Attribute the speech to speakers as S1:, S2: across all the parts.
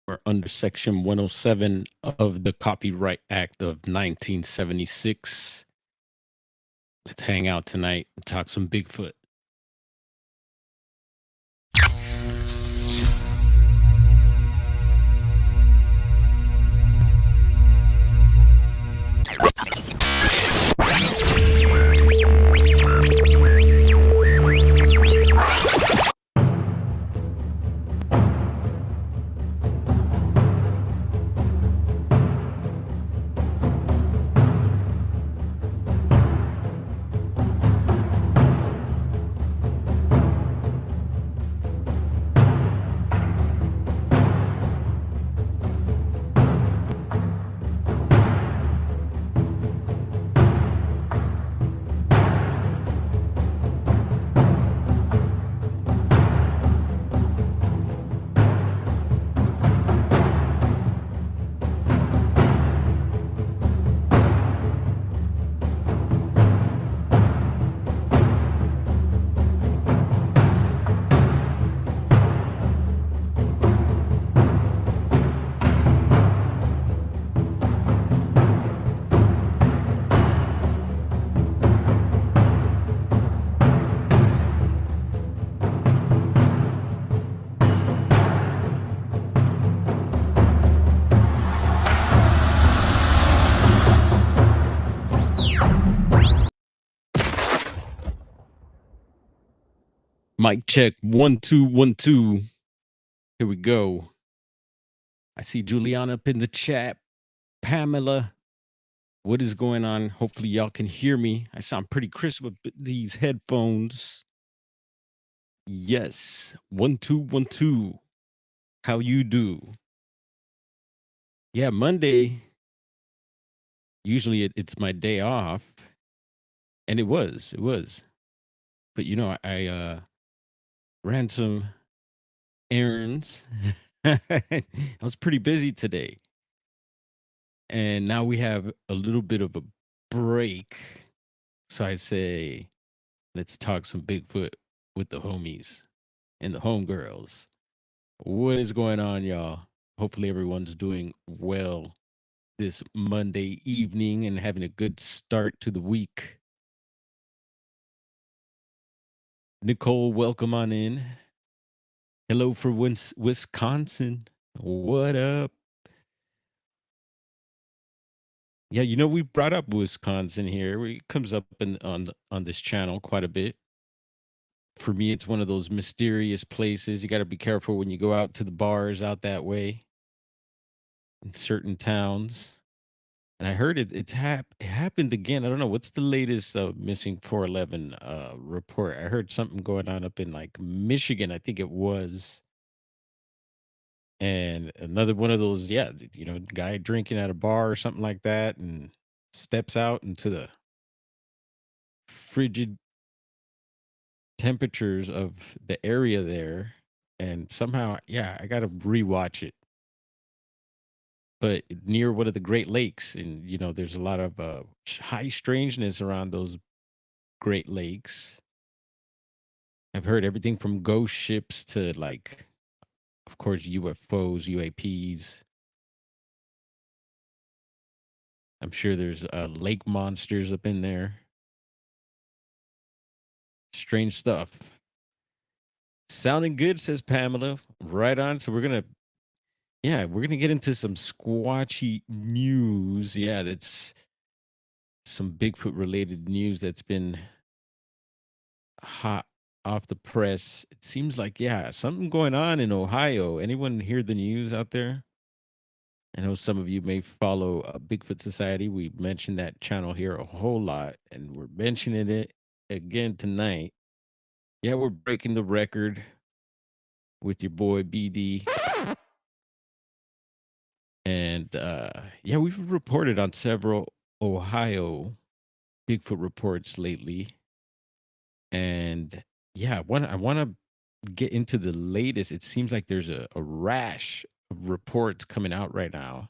S1: We're under Section 107 of the Copyright Act of 1976. Let's hang out tonight and talk some Bigfoot. Mic check 1 2 1 2. Here we go. I see Juliana up in the chat. Pamela, what is going on? Hopefully y'all can hear me. I sound pretty crisp with these headphones. Yes, 1 2 1 2. How you do? Yeah, Monday. Usually it's my day off, and it was. But you know, I ran some errands. I was pretty busy today. And now we have a little bit of a break. So I say, let's talk some Bigfoot with the homies and the homegirls. What is going on, y'all? Hopefully everyone's doing well this Monday evening and having a good start to the week. Nicole, welcome on in. Hello for Wisconsin. What up? Yeah, you know, we brought up Wisconsin here. It comes up on this channel quite a bit. For me, it's one of those mysterious places. You got to be careful when you go out to the bars out that way in certain towns. And I heard it happened again. I don't know what's the latest missing 411 report. I heard something going on up in like Michigan, I think it was. And another one of those, yeah, you know, guy drinking at a bar or something like that and steps out into the frigid temperatures of the area there. And somehow, yeah, I got to rewatch it. But near one of the Great Lakes, and you know, there's a lot of high strangeness around those Great Lakes. I've heard everything from ghost ships to like, of course, UFOs, UAPs. I'm sure there's lake monsters up in there. Strange stuff. Sounding good, says Pamela. Right on. So we're gonna get into some squatchy news. Yeah, that's some Bigfoot related news that's been hot off the press. It seems like, yeah, something going on in Ohio. Anyone hear the news out there? I know some of you may follow Bigfoot Society. We mentioned that channel here a whole lot, and we're mentioning it again tonight. Yeah, we're breaking the record with your boy BD. And yeah, we've reported on several Ohio Bigfoot reports lately. And yeah, I want to get into the latest. It seems like there's a rash of reports coming out right now.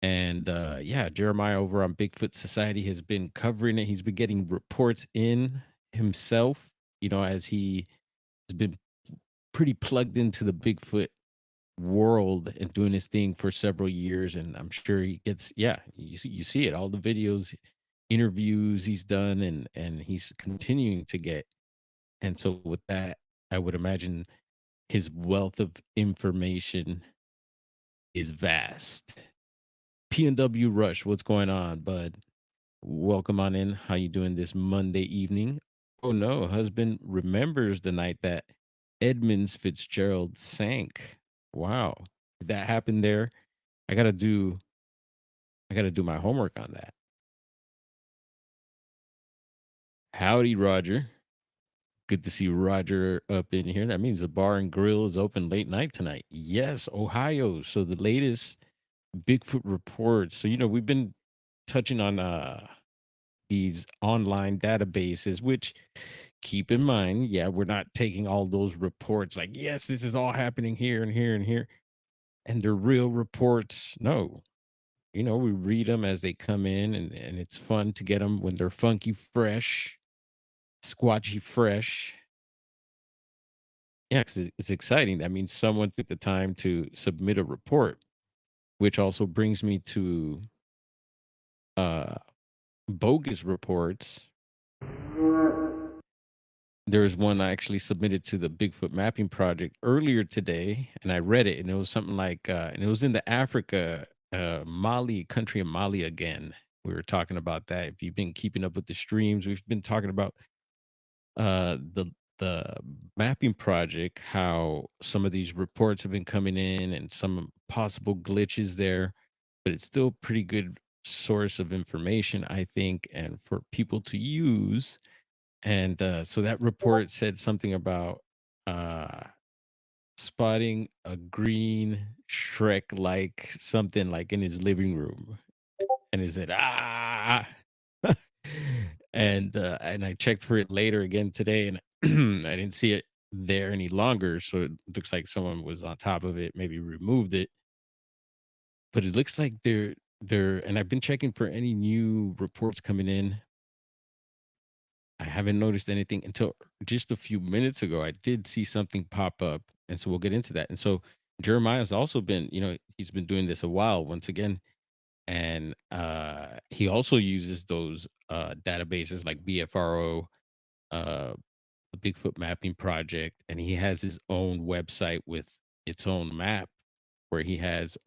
S1: And yeah, Jeremiah over on Bigfoot Society has been covering it. He's been getting reports in himself, you know, as he has been pretty plugged into the Bigfoot world and doing his thing for several years, and I'm sure he gets, yeah, you see it, all the videos, interviews he's done, and he's continuing to get. And so with that, I would imagine his wealth of information is vast. P&W Rush, what's going on, bud? Welcome on in. How you doing this Monday evening? Oh no, husband remembers the night that Edmonds Fitzgerald sank. Wow. Did that happen there? I gotta do I gotta do my homework on that. Howdy, Roger. Good to see Roger up in here. That means the bar and grill is open late night tonight. Yes, Ohio. So the latest Bigfoot reports. So we've been touching on these online databases, which keep in mind, yeah, we're not taking all those reports like, yes, this is all happening here and here and here, and they're real reports. No, we read them as they come in, and it's fun to get them when they're funky fresh, squatchy fresh. Yeah, because it's exciting. That means someone took the time to submit a report, which also brings me to uh bogus reports. There's one I actually submitted to the Bigfoot Mapping Project earlier today, and I read it, and it was something like, and it was in the Africa, Mali, country of Mali again. We were talking about that. If you've been keeping up with the streams, we've been talking about the mapping project, how some of these reports have been coming in and some possible glitches there, but it's still pretty good source of information, I think, and for people to use. And so that report said something about uh, spotting a green Shrek like something like in his living room. And he said, ah. And I checked for it later again today, and I didn't see it there any longer. So it looks like someone was on top of it, maybe removed it. But it looks like and I've been checking for any new reports coming in. I haven't noticed anything until just a few minutes ago. I did see something pop up, and so we'll get into that. And so Jeremiah's also been, he's been doing this a while once again, and he also uses those databases like BFRO, uh, the Bigfoot Mapping Project, and he has his own website with its own map where he has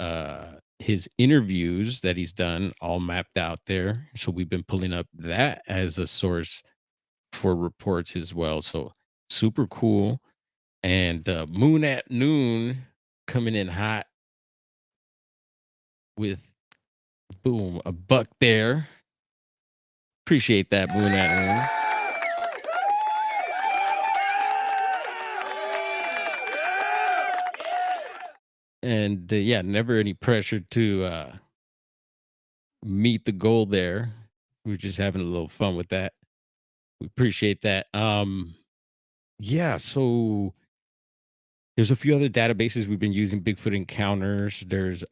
S1: his interviews that he's done all mapped out there. So we've been pulling up that as a source for reports as well. So super cool. And Moon at Noon coming in hot with boom, a buck there. Appreciate that, Moon at Noon. And yeah, never any pressure to meet the goal there. We're just having a little fun with that. We appreciate that. Yeah, so there's a few other databases we've been using, Bigfoot Encounters. There's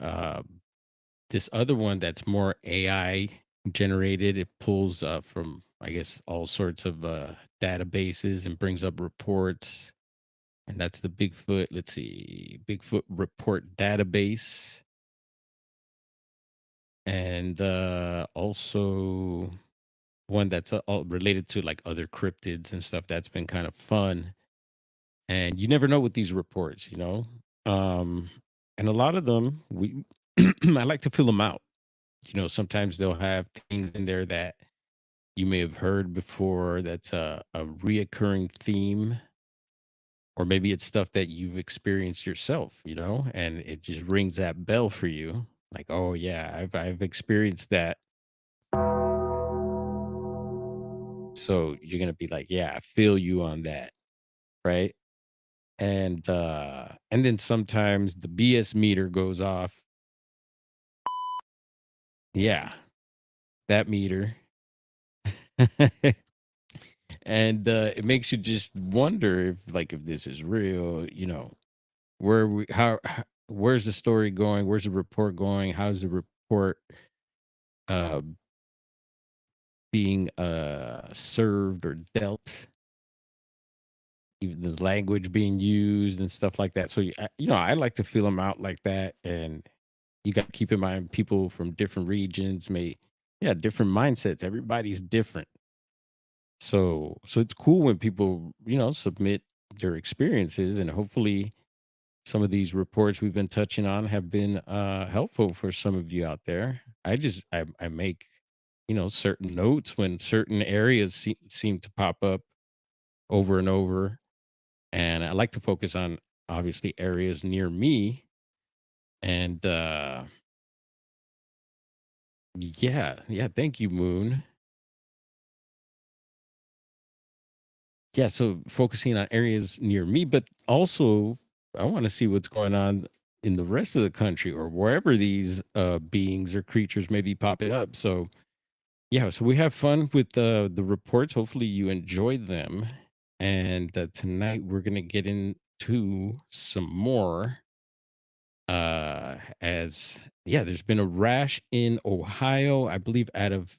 S1: this other one that's more AI generated. It pulls from, I guess, all sorts of databases and brings up reports. And that's the Bigfoot, let's see, Bigfoot Report Database. And also one that's all related to like other cryptids and stuff. That's been kind of fun. And you never know with these reports. Um, and a lot of them, I like to fill them out. Sometimes they'll have things in there that you may have heard before that's a reoccurring theme, or maybe it's stuff that you've experienced yourself, and it just rings that bell for you. Like, oh yeah, I've experienced that. So you're gonna be like, yeah, I feel you on that, right? And then sometimes the BS meter goes off. Yeah, that meter. And it makes you just wonder if this is real. Where we where's the story going? Where's the report going? How's the report uh being served or dealt? even the language being used and stuff like that. So, I like to feel them out like that. And you got to keep in mind people from different regions different mindsets. Everybody's different. So it's cool when people, submit their experiences, and hopefully some of these reports we've been touching on have been helpful for some of you out there. I make, certain notes when certain areas seem to pop up over and over. And I like to focus on obviously areas near me. And yeah, thank you, Moon. Yeah, so focusing on areas near me, but also I want to see what's going on in the rest of the country or wherever these beings or creatures may be popping up. So yeah, so we have fun with the reports. Hopefully you enjoyed them. And tonight we're gonna get into some more. As yeah, there's been a rash in Ohio, I believe, out of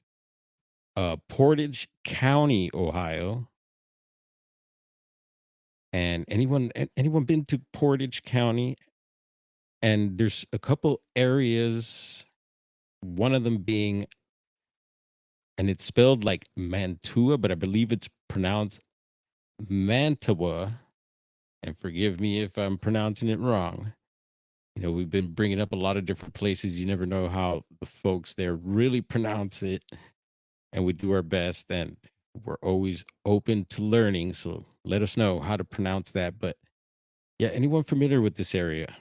S1: Portage County, Ohio. And anyone been to Portage County? And there's a couple areas, one of them being, and it's spelled like Mantua, but I believe it's pronounced Mantua. And forgive me if I'm pronouncing it wrong. We've been bringing up a lot of different places. You never know how the folks there really pronounce it, and we do our best. And we're always open to learning. So let us know how to pronounce that. But yeah, anyone familiar with this area?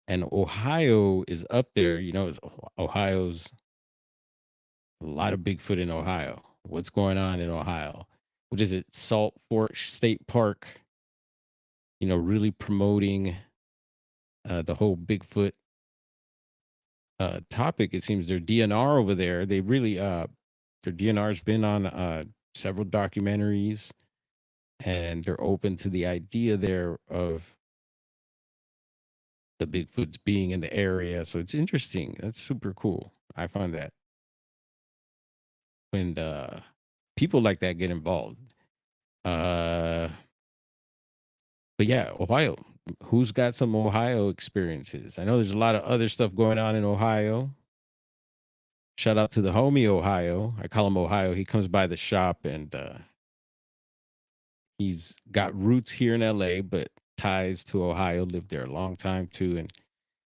S1: And Ohio is up there. Ohio's a lot of Bigfoot in Ohio. What's going on in Ohio? What is it? Salt Fork State Park, really promoting the whole Bigfoot topic. It seems their DNR over there, their DNR's been on several documentaries, and they're open to the idea there of the Bigfoots being in the area. So it's interesting. That's super cool. I find that when people like that get involved. Uh, but yeah, Ohio. Who's got some Ohio experiences? I know there's a lot of other stuff going on in Ohio. Shout out to the homie Ohio. I call him Ohio. He comes by the shop, and he's got roots here in LA, but ties to Ohio. Lived there a long time too, and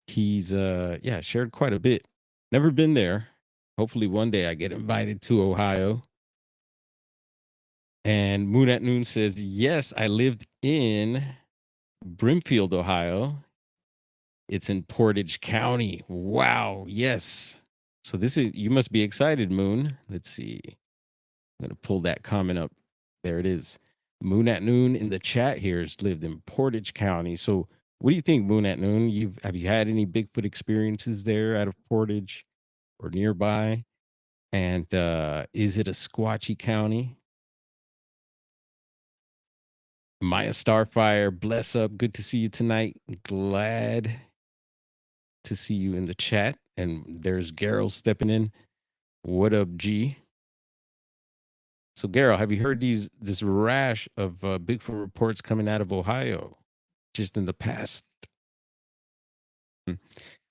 S1: he's shared quite a bit. Never been there. Hopefully one day I get invited to Ohio. And Moon at Noon says, yes, I lived in Brimfield, Ohio. It's in Portage County. Wow. Yes. So you must be excited, Moon. Let's see. I'm going to pull that comment up. There it is. Moon at Noon in the chat here has lived in Portage County. So what do you think, Moon at Noon? Have you had any Bigfoot experiences there out of Portage or nearby? And is it a squatchy county? Maya Starfire, bless up. Good to see you tonight. Glad to see you in the chat. And there's Garrel stepping in. What up, G? So, Garrel, have you heard this rash of Bigfoot reports coming out of Ohio just in the past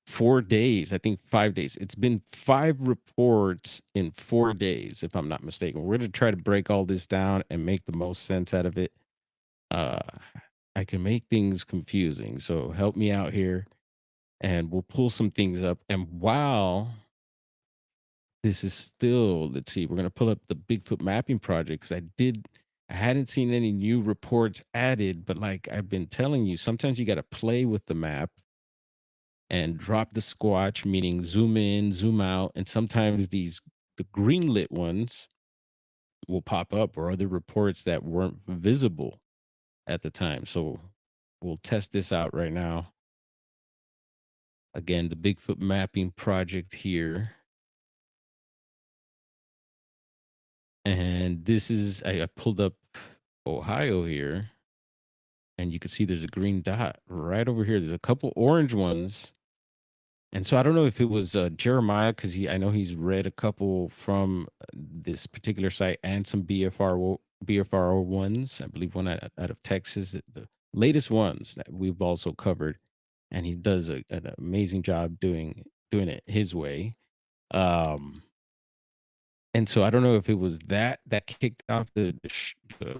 S1: 4 days? I think 5 days. It's been 5 reports in 4 days, if I'm not mistaken. We're going to try to break all this down and make the most sense out of it. I can make things confusing, so help me out here, and we'll pull some things up. And while this is still, let's see, we're gonna pull up the Bigfoot mapping project because I hadn't seen any new reports added, but like I've been telling you, sometimes you got to play with the map and drop the squatch, meaning zoom in, zoom out, and sometimes the green lit ones will pop up or other reports that weren't visible at the time. So we'll test this out right now. Again, the Bigfoot mapping project here. And this is, I pulled up Ohio here, and you can see there's a green dot right over here. There's a couple orange ones. And so I don't know if it was Jeremiah, because I know he's read a couple from this particular site and some BFRO ones. I believe one out of Texas. The latest ones that we've also covered, and he does an amazing job doing it his way. Um, and so I don't know if it was that kicked off the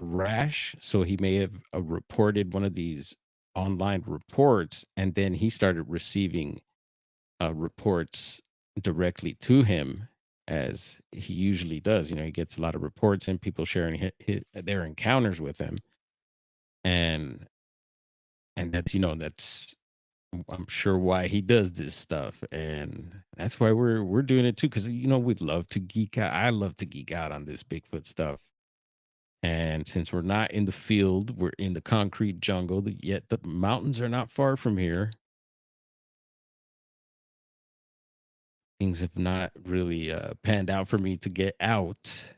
S1: rash. So he may have reported one of these online reports, and then he started receiving reports directly to him as he usually does. He gets a lot of reports and people sharing their encounters with him, and that's I'm sure why he does this stuff, and that's why we're doing it too. Because we'd love to geek out. I love to geek out on this Bigfoot stuff. And since we're not in the field, we're in the concrete jungle. Yet the mountains are not far from here. Things have not really panned out for me to get out,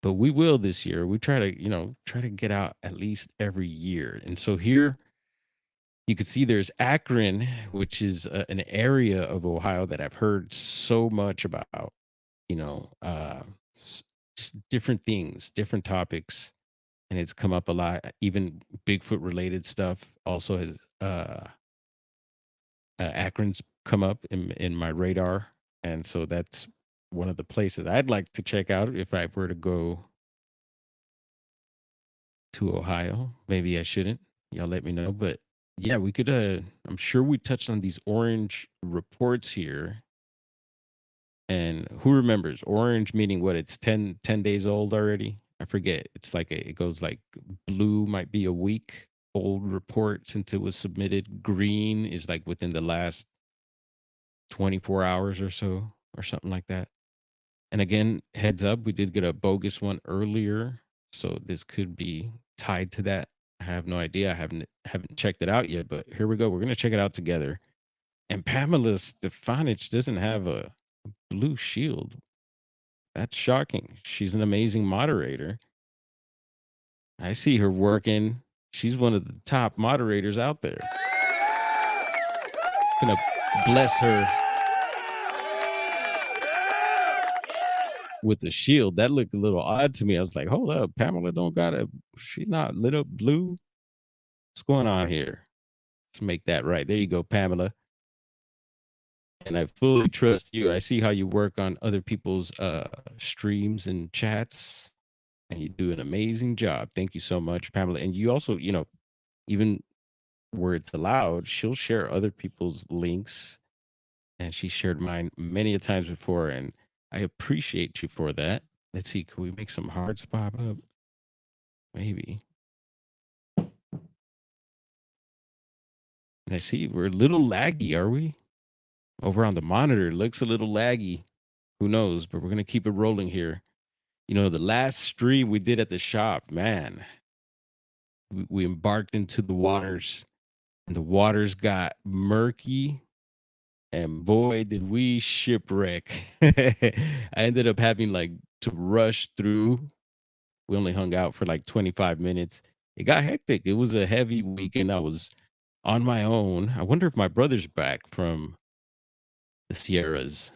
S1: but we will this year. We try to get out at least every year. And so here you can see there's Akron, which is an area of Ohio that I've heard so much about. You know, uh, just different things, different topics, and it's come up a lot. Even Bigfoot related stuff also has Akron's come up in my radar, and so that's one of the places I'd like to check out if I were to go to Ohio. Maybe I shouldn't. Y'all let me know, but yeah, we could. I'm sure we touched on these orange reports here, and who remembers orange meaning what? It's ten days old already. I forget. It's like it goes like blue might be a week old report since it was submitted. Green is like within the last 24 hours or so, or something like that. And again, heads up, we did get a bogus one earlier, so this could be tied to that. I have no idea. I haven't checked it out yet, but here we go. We're gonna check it out together. And Pamela Stefanich doesn't have a blue shield. That's shocking. She's an amazing moderator. I see her working. She's one of the top moderators out there. Gonna bless her with the shield. That looked a little odd to me. I was like, hold up, Pamela don't got a she not lit up blue. What's going on here? Let's make that right. There you go, Pamela. And I fully trust you. I see how you work on other people's streams and chats, and you do an amazing job. Thank you so much, Pamela. And you also, even where it's allowed, she'll share other people's links, and she shared mine many a times before, and I appreciate you for that. Let's see, can we make some hearts pop up? Maybe. And I see we're a little laggy, are we? Over on the monitor, it looks a little laggy. Who knows? But we're gonna keep it rolling here. The last stream we did at the shop, man, we embarked into the waters, and the waters got murky, and boy, did we shipwreck. I ended up having like to rush through. We only hung out for like 25 minutes. It got hectic. It was a heavy weekend. I was on my own. I wonder if my brother's back from the Sierras.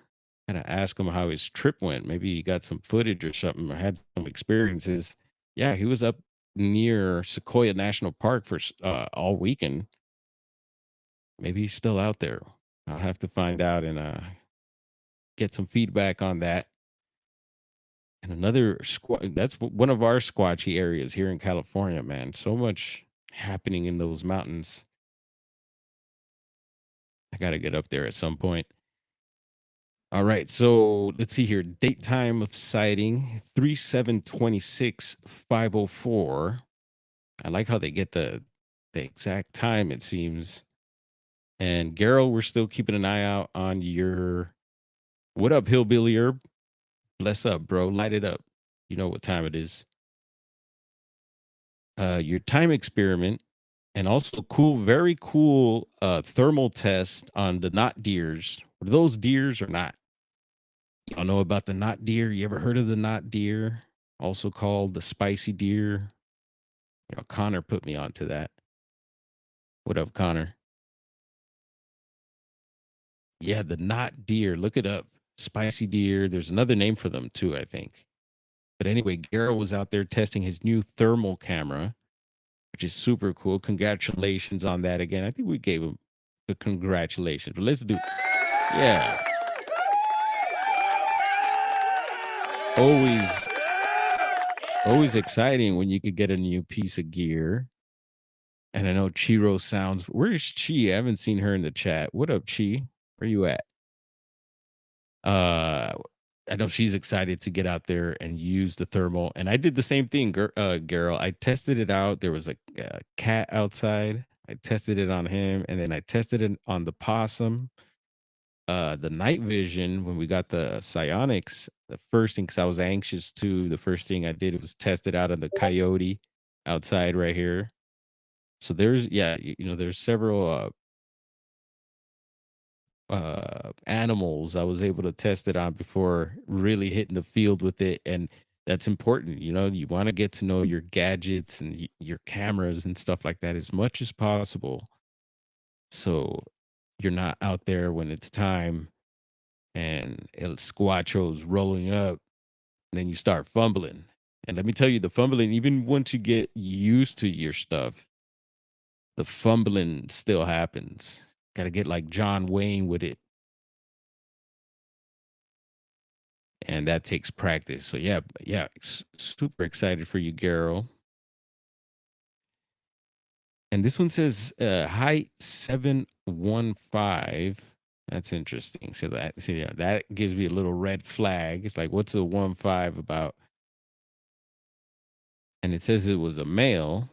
S1: Gotta ask him how his trip went. Maybe he got some footage or something, or had some experiences. Yeah, he was up near Sequoia National Park for all weekend. Maybe he's still out there. I'll have to find out and get some feedback on that. And another that's one of our squatchy areas here in California, man. So much happening in those mountains. I got to get up there at some point. All right, so let's see here. Date time of sighting 3/7/26/504. I like how they get the exact time, it seems. And Gerald, we're still keeping an eye out on your what up, Hillbilly Herb? Bless up, bro. Light it up. You know what time it is. Your time experiment, and also cool, very cool thermal test on the knot deers. Were those deers or not? Y'all know about the knot deer? You ever heard of the knot deer? Also called the spicy deer. Connor put me onto that. What up, Connor? Yeah, the knot deer. Look it up. Spicy deer. There's another name for them too, I think. But anyway, Garrett was out there testing his new thermal camera, which is super cool. Congratulations on that again. I think we gave him a congratulations. But let's do, yeah. Always, always exciting when you could get a new piece of gear. And I know Chiro sounds. Where's Chi? I haven't seen her in the chat. What up, Chi? Where you at? I know she's excited to get out there and use the thermal. And I did the same thing, Gerald. I tested it out. There was a cat outside. I tested it on him, and then I tested it on the possum. The night vision, when we got the psionics, the first thing, because I was anxious too, the first thing I did was test it out on the coyote outside right here. So there's, yeah, there's several animals I was able to test it on before really hitting the field with it. And that's important. You want to get to know your gadgets and your cameras and stuff like that as much as possible. So you're not out there when it's time and El Squatcho's rolling up, and then you start fumbling. And let me tell you, the fumbling, even once you get used to your stuff, the fumbling still happens. Got to get like John Wayne with it. And that takes practice. So yeah, super excited for you, Garrow. And this one says height 715. That's interesting. So that gives me a little red flag. It's like, what's a 1.5 about? And it says it was a male,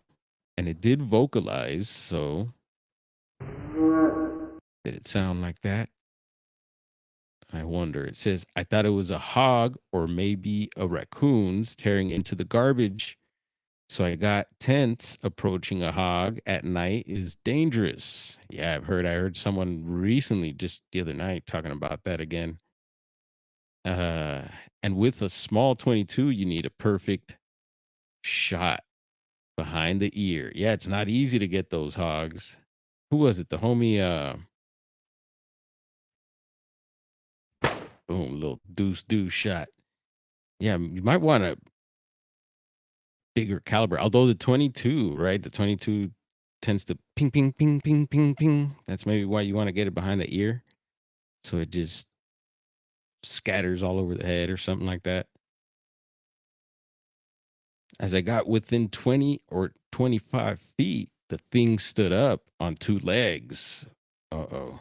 S1: and it did vocalize. So did it sound like that? I wonder. It says, I thought it was a hog or maybe a raccoon's tearing into the garbage. So I got tense. Approaching a hog at night is dangerous. Yeah, I heard someone recently, just the other night, talking about that again. And with a small 22, you need a perfect shot behind the ear. Yeah, it's not easy to get those hogs. Who was it? The homie, boom, little deuce shot. Yeah, you might want a bigger caliber. Although the 22, right? The 22 tends to ping, ping, ping, ping, ping, ping. That's maybe why you want to get it behind the ear. So it just scatters all over the head or something like that. As I got within 20 or 25 feet, the thing stood up on two legs. Uh-oh.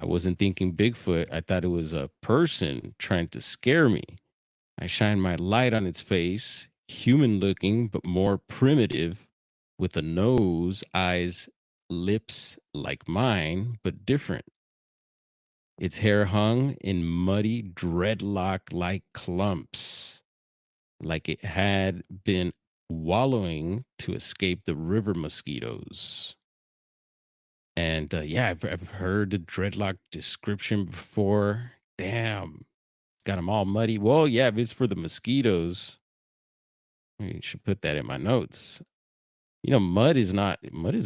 S1: I wasn't thinking Bigfoot. I thought it was a person trying to scare me. I shined my light on its face, human looking, but more primitive, with a nose, eyes, lips like mine, but different. Its hair hung in muddy, dreadlock like clumps, like it had been wallowing to escape the river mosquitoes. And yeah, I've heard the dreadlock description before. Damn, got them all muddy. Well, yeah, if it's for the mosquitoes, you should put that in my notes. Mud is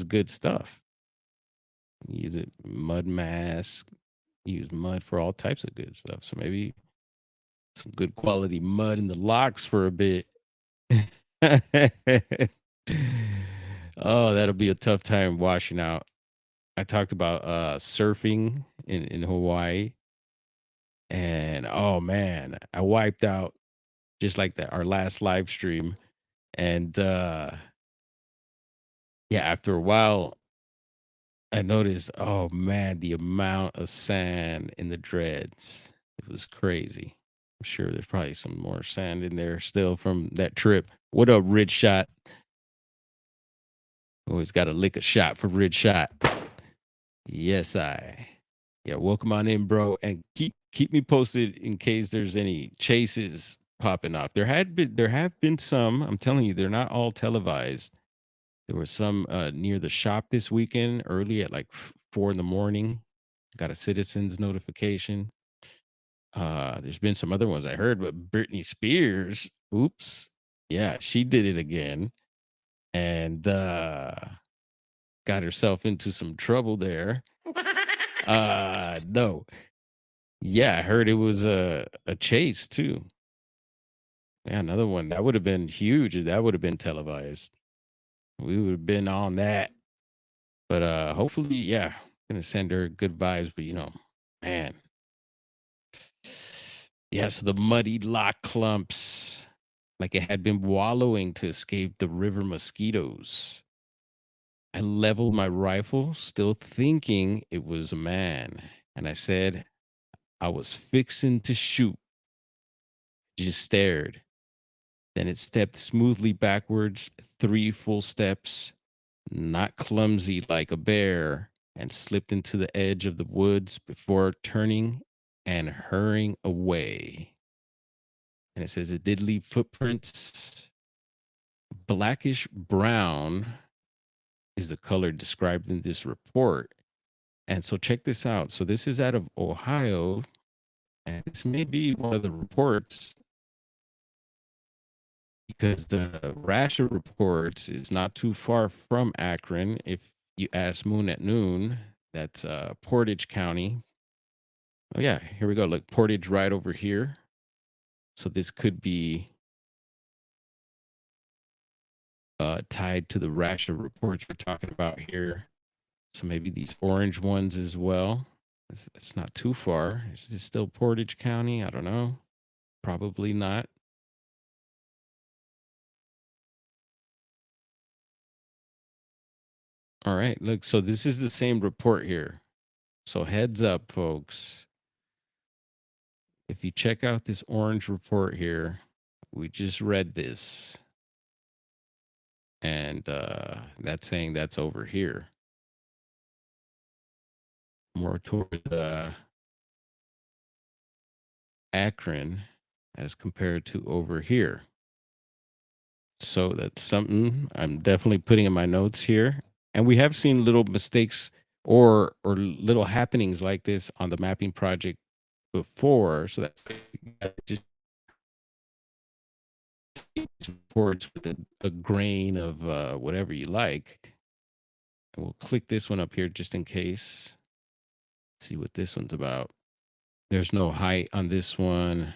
S1: good stuff. Use it, mud mask, use mud for all types of good stuff. So maybe some good quality mud in the locks for a bit. Oh, that'll be a tough time washing out. I talked about surfing in Hawaii. And oh man, I wiped out just like that our last live stream. And yeah, after a while, I noticed, oh man, the amount of sand in the dreads. It was crazy. I'm sure there's probably some more sand in there still from that trip. What up, Rich Shot? Always got to lick a shot for Rich Shot. Yes, I. Yeah, welcome on in, bro. And keep me posted in case there's any chases popping off. There have been some. I'm telling you, they're not all televised. There were some near the shop this weekend, early at like 4 in the morning. Got a citizens notification. There's been some other ones I heard, but Britney Spears, oops, yeah, she did it again, and got herself into some trouble there. No, yeah, I heard it was a chase too. Yeah, another one that would have been huge if that would have been televised. We would have been on that. But hopefully, yeah, gonna send her good vibes. But man, yes, the muddy lock clumps, like it had been wallowing to escape the river mosquitoes. I leveled my rifle, still thinking it was a man, and I said I was fixing to shoot. Just stared. Then it stepped smoothly backwards, 3 full steps, not clumsy like a bear, and slipped into the edge of the woods before turning and hurrying away. And it says it did leave footprints. Blackish brown is the color described in this report. And so check this out. So this is out of Ohio, and this may be one of the reports because the Rasher reports is not too far from Akron. If you ask Moon at Noon, that's Portage County. Oh yeah, here we go. Look, Portage right over here. So this could be tied to the Rasher reports we're talking about here. So maybe these orange ones as well. It's not too far. Is this still Portage County? I don't know. Probably not. All right, look. So this is the same report here. So heads up, folks. If you check out this orange report here, we just read this, and that's saying that's over here, more toward Akron as compared to over here. So that's something I'm definitely putting in my notes here. And we have seen little mistakes or little happenings like this on the mapping project before. So that's just reports with a grain of whatever you like. And we'll click this one up here just in case. See what this one's about. There's no height on this one.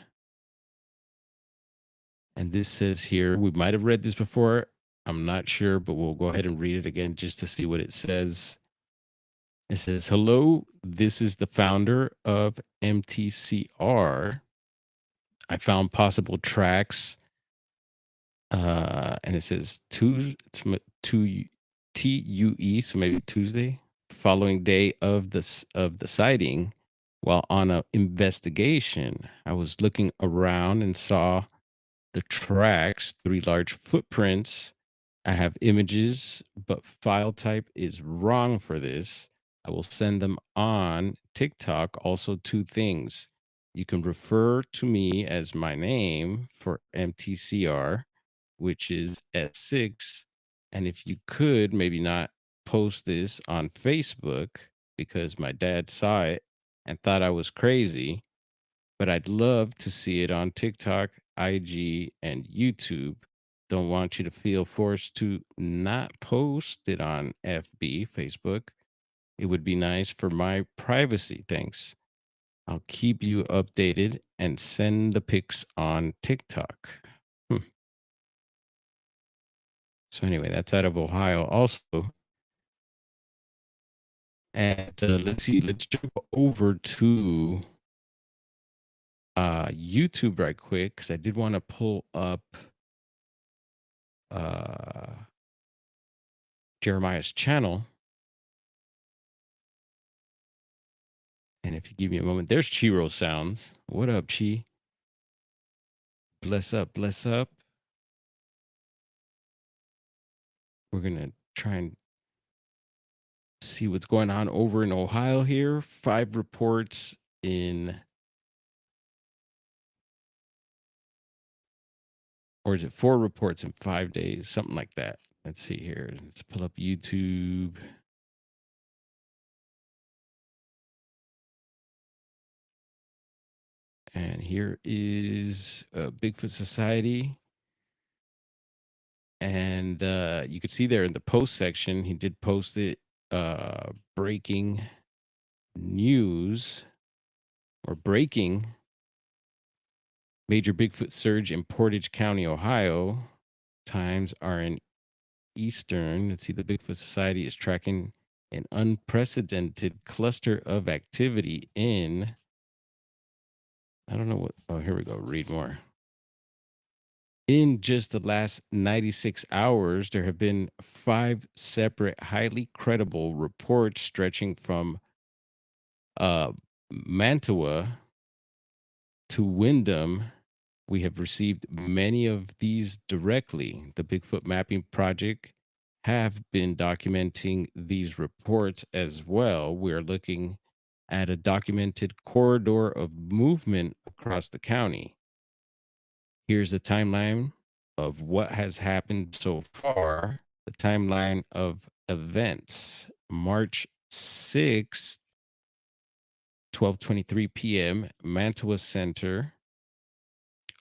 S1: And this says here, we might have read this before. I'm not sure, but we'll go ahead and read it again just to see what it says. It says, hello, this is the founder of MTCR. I found possible tracks. And it says TUE, so maybe Tuesday, following day of the sighting. While on a investigation, I was looking around and saw the tracks, 3 large footprints. I have images, but file type is wrong for this. I will send them on TikTok. Also, 2 things. You can refer to me as my name for MTCR, which is S6. And if you could maybe not post this on Facebook because my dad saw it and thought I was crazy, but I'd love to see it on TikTok, IG, and YouTube. Don't want you to feel forced to not post it on FB, Facebook. It would be nice for my privacy. Thanks. I'll keep you updated and send the pics on TikTok. Hmm. So, anyway, that's out of Ohio also. And let's see, let's jump over to YouTube right quick because I did want to pull up uh, Jeremiah's channel. And if you give me a moment, there's Chiro sounds. What up, Chi? Bless up, bless up. We're gonna try and see what's going on over in Ohio here. 5 reports in, or is it 4 reports in 5 days? Something like that. Let's see here. Let's pull up YouTube. And here is Bigfoot Society. And you could see there in the post section, he did post it, breaking news or breaking Major Bigfoot surge in Portage County, Ohio. Times are in Eastern. Let's see, the Bigfoot Society is tracking an unprecedented cluster of activity in, I don't know what, oh, here we go. Read more. In just the last 96 hours, there have been 5 separate, highly credible reports stretching from uh, Mantua to Wyndham. We have received many of these directly. The Bigfoot Mapping Project have been documenting these reports as well. We're looking at a documented corridor of movement across the county. Here's a timeline of what has happened so far. The timeline of events. March 6th, 12:23 p.m., Mantua Center.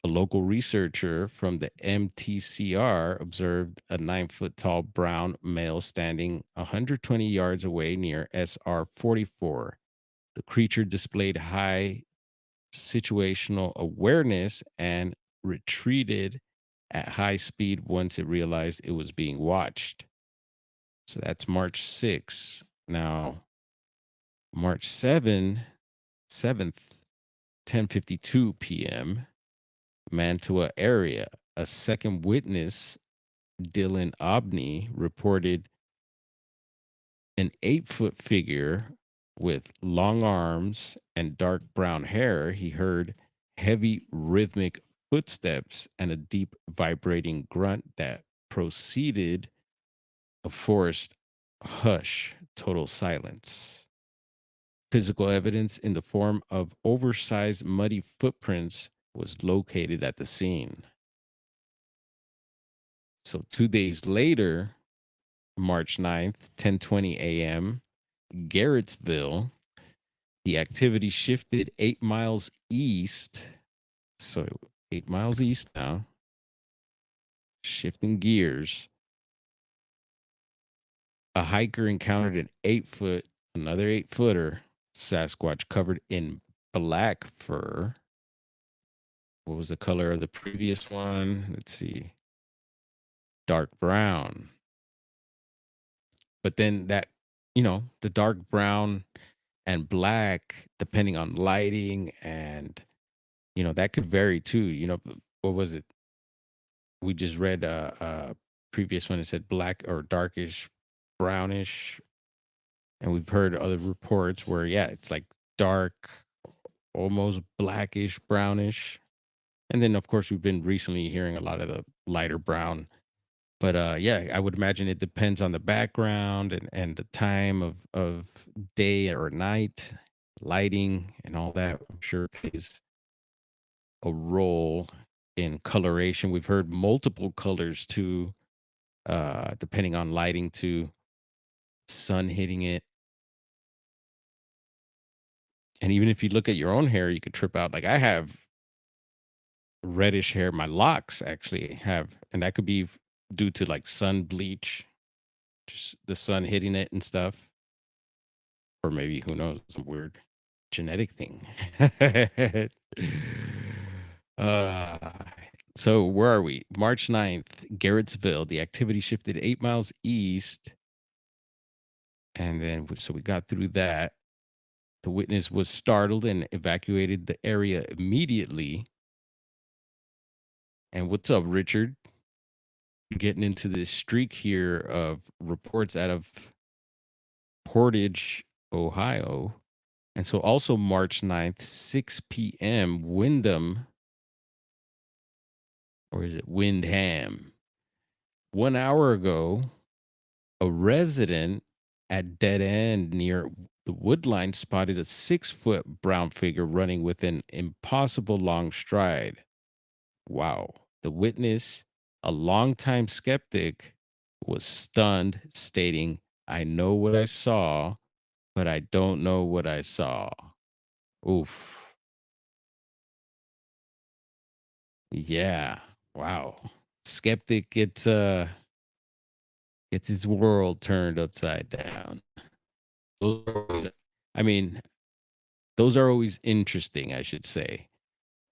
S1: A local researcher from the MTCR observed a 9-foot tall brown male standing 120 yards away near SR 44. The creature displayed high situational awareness and retreated at high speed once it realized it was being watched. So that's March 6th. Now, March 7th, 10:52 p.m., Mantua area. A second witness, Dylan Obney, reported an 8-foot figure with long arms and dark brown hair. He heard heavy rhythmic footsteps and a deep vibrating grunt that proceeded a forced hush, total silence. Physical evidence in the form of oversized muddy footprints was located at the scene. So 2 days later, March 9th, 10:20 a.m., Garrettsville, the activity shifted 8 miles east. So 8 miles east now, shifting gears. A hiker encountered an 8-foot, another 8-footer Sasquatch covered in black fur. What was the color of the previous one? Let's see. Dark brown. But then that, the dark brown and black, depending on lighting and, that could vary too. What was it? We just read a previous one that said black or darkish, brownish. And we've heard other reports where, yeah, it's like dark, almost blackish, brownish. And then, of course, we've been recently hearing a lot of the lighter brown. But yeah, I would imagine it depends on the background and the time of day or night, lighting, and all that. I'm sure it plays a role in coloration. We've heard multiple colors too, depending on lighting too, sun hitting it. And even if you look at your own hair, you could trip out. Like I have reddish hair. My locks actually have, and that could be due to like sun bleach, just the sun hitting it and stuff. Or maybe who knows, some weird genetic thing. uh, so where are we? March 9th, Garrettsville. The activity shifted 8 miles east. And then, so we got through that. The witness was startled and evacuated the area immediately. And what's up, Richard? Getting into this streak here of reports out of Portage, Ohio. And so also March 9th, 6 p.m., Wyndham, or is it Windham? 1 hour ago, a resident at Dead End near the Woodline spotted a 6-foot brown figure running with an impossible long stride. Wow. The witness, a longtime skeptic, was stunned, stating, "I know what I saw, but I don't know what I saw." Oof. Yeah. Wow. Skeptic gets his world turned upside down. Those are always, I mean, those are always interesting, I should say.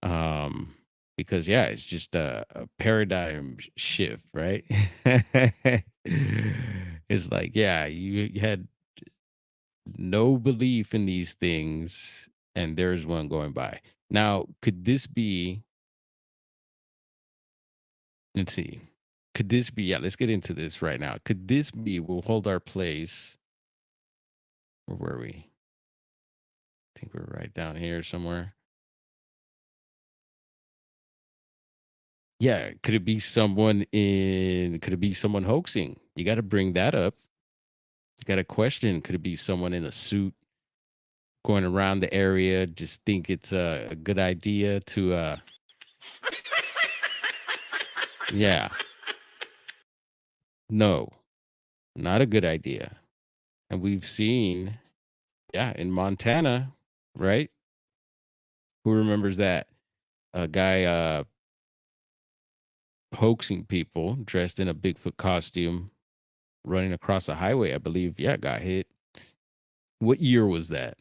S1: Um, because yeah, it's just a paradigm shift, right? It's like, yeah, you had no belief in these things, and there's one going by. Now, could this be, let's see, could this be, yeah, let's get into this right now. Could this be, we'll hold our place, where were we? I think we're right down here somewhere. Yeah, could it be someone hoaxing? You got to bring that up. You got to question, could it be someone in a suit going around the area, just think it's a good idea to, yeah, no, not a good idea. And we've seen, yeah, in Montana, right? Who remembers that? A guy hoaxing people dressed in a Bigfoot costume running across a highway, I believe. Yeah, got hit. What year was that?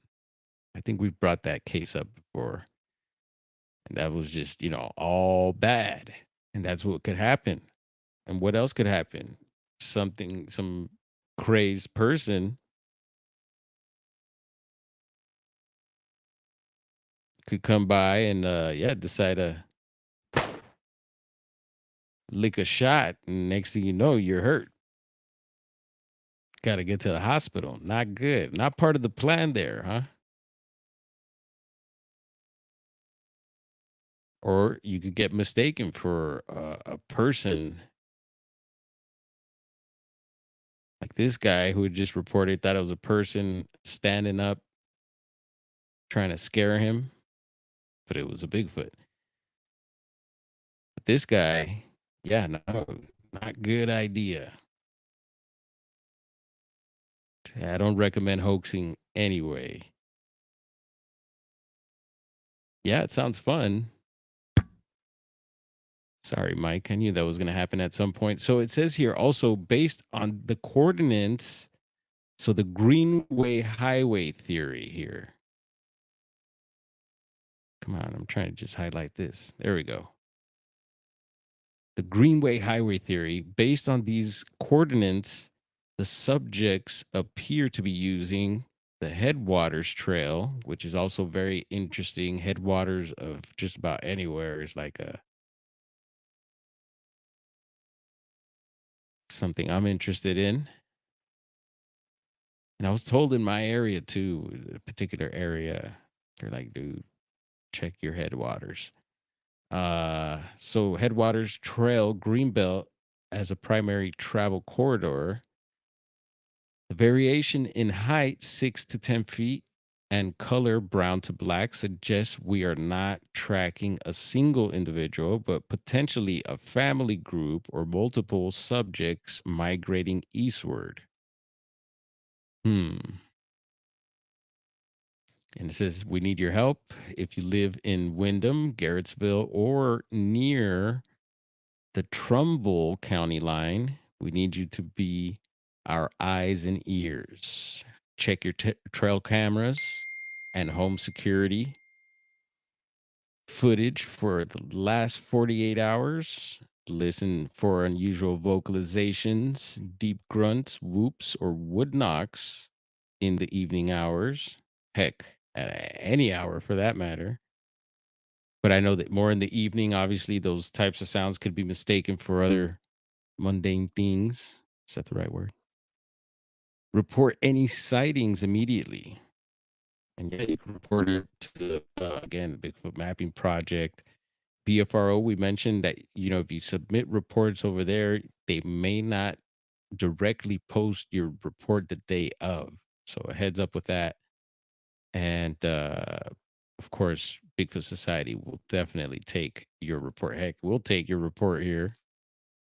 S1: I think we've brought that case up before. And that was just, all bad. And that's what could happen. And what else could happen? Some crazed person could come by and, yeah, decide to lick a shot. And next thing you know, you're hurt. Got to get to the hospital. Not good. Not part of the plan there, huh? Or you could get mistaken for a person like this guy who had just reported, thought it was a person standing up trying to scare him, but it was a Bigfoot. But this guy, yeah, no, not good idea. I don't recommend hoaxing anyway. Yeah, it sounds fun. Sorry, Mike. I knew that was going to happen at some point. So it says here also based on the coordinates. So the Greenway Highway theory here. Come on, I'm trying to just highlight this. There we go. The Greenway Highway theory, based on these coordinates, the subjects appear to be using the Headwaters Trail, which is also very interesting. Headwaters of just about anywhere is like a something I'm interested in. And I was told in my area too, a particular area, they're like, dude, check your headwaters. So Headwaters Trail Greenbelt as a primary travel corridor. The variation in height, 6 to 10 feet, and color, brown to black, suggests we are not tracking a single individual, but potentially a family group or multiple subjects migrating eastward. Hmm. And it says, we need your help. If you live in Windham, Garrettsville, or near the Trumbull County line, we need you to be our eyes and ears. Check your trail cameras and home security footage for the last 48 hours. Listen for unusual vocalizations, deep grunts, whoops, or wood knocks in the evening hours. Heck, at any hour for that matter. But I know that more in the evening, obviously, those types of sounds could be mistaken for other mundane things. Is that the right word? Report any sightings immediately. And yeah, you can report it to the, again, Bigfoot Mapping Project. BFRO, we mentioned that, if you submit reports over there, they may not directly post your report the day of. So a heads up with that. And of course, Bigfoot Society will definitely take your report. Heck, we'll take your report here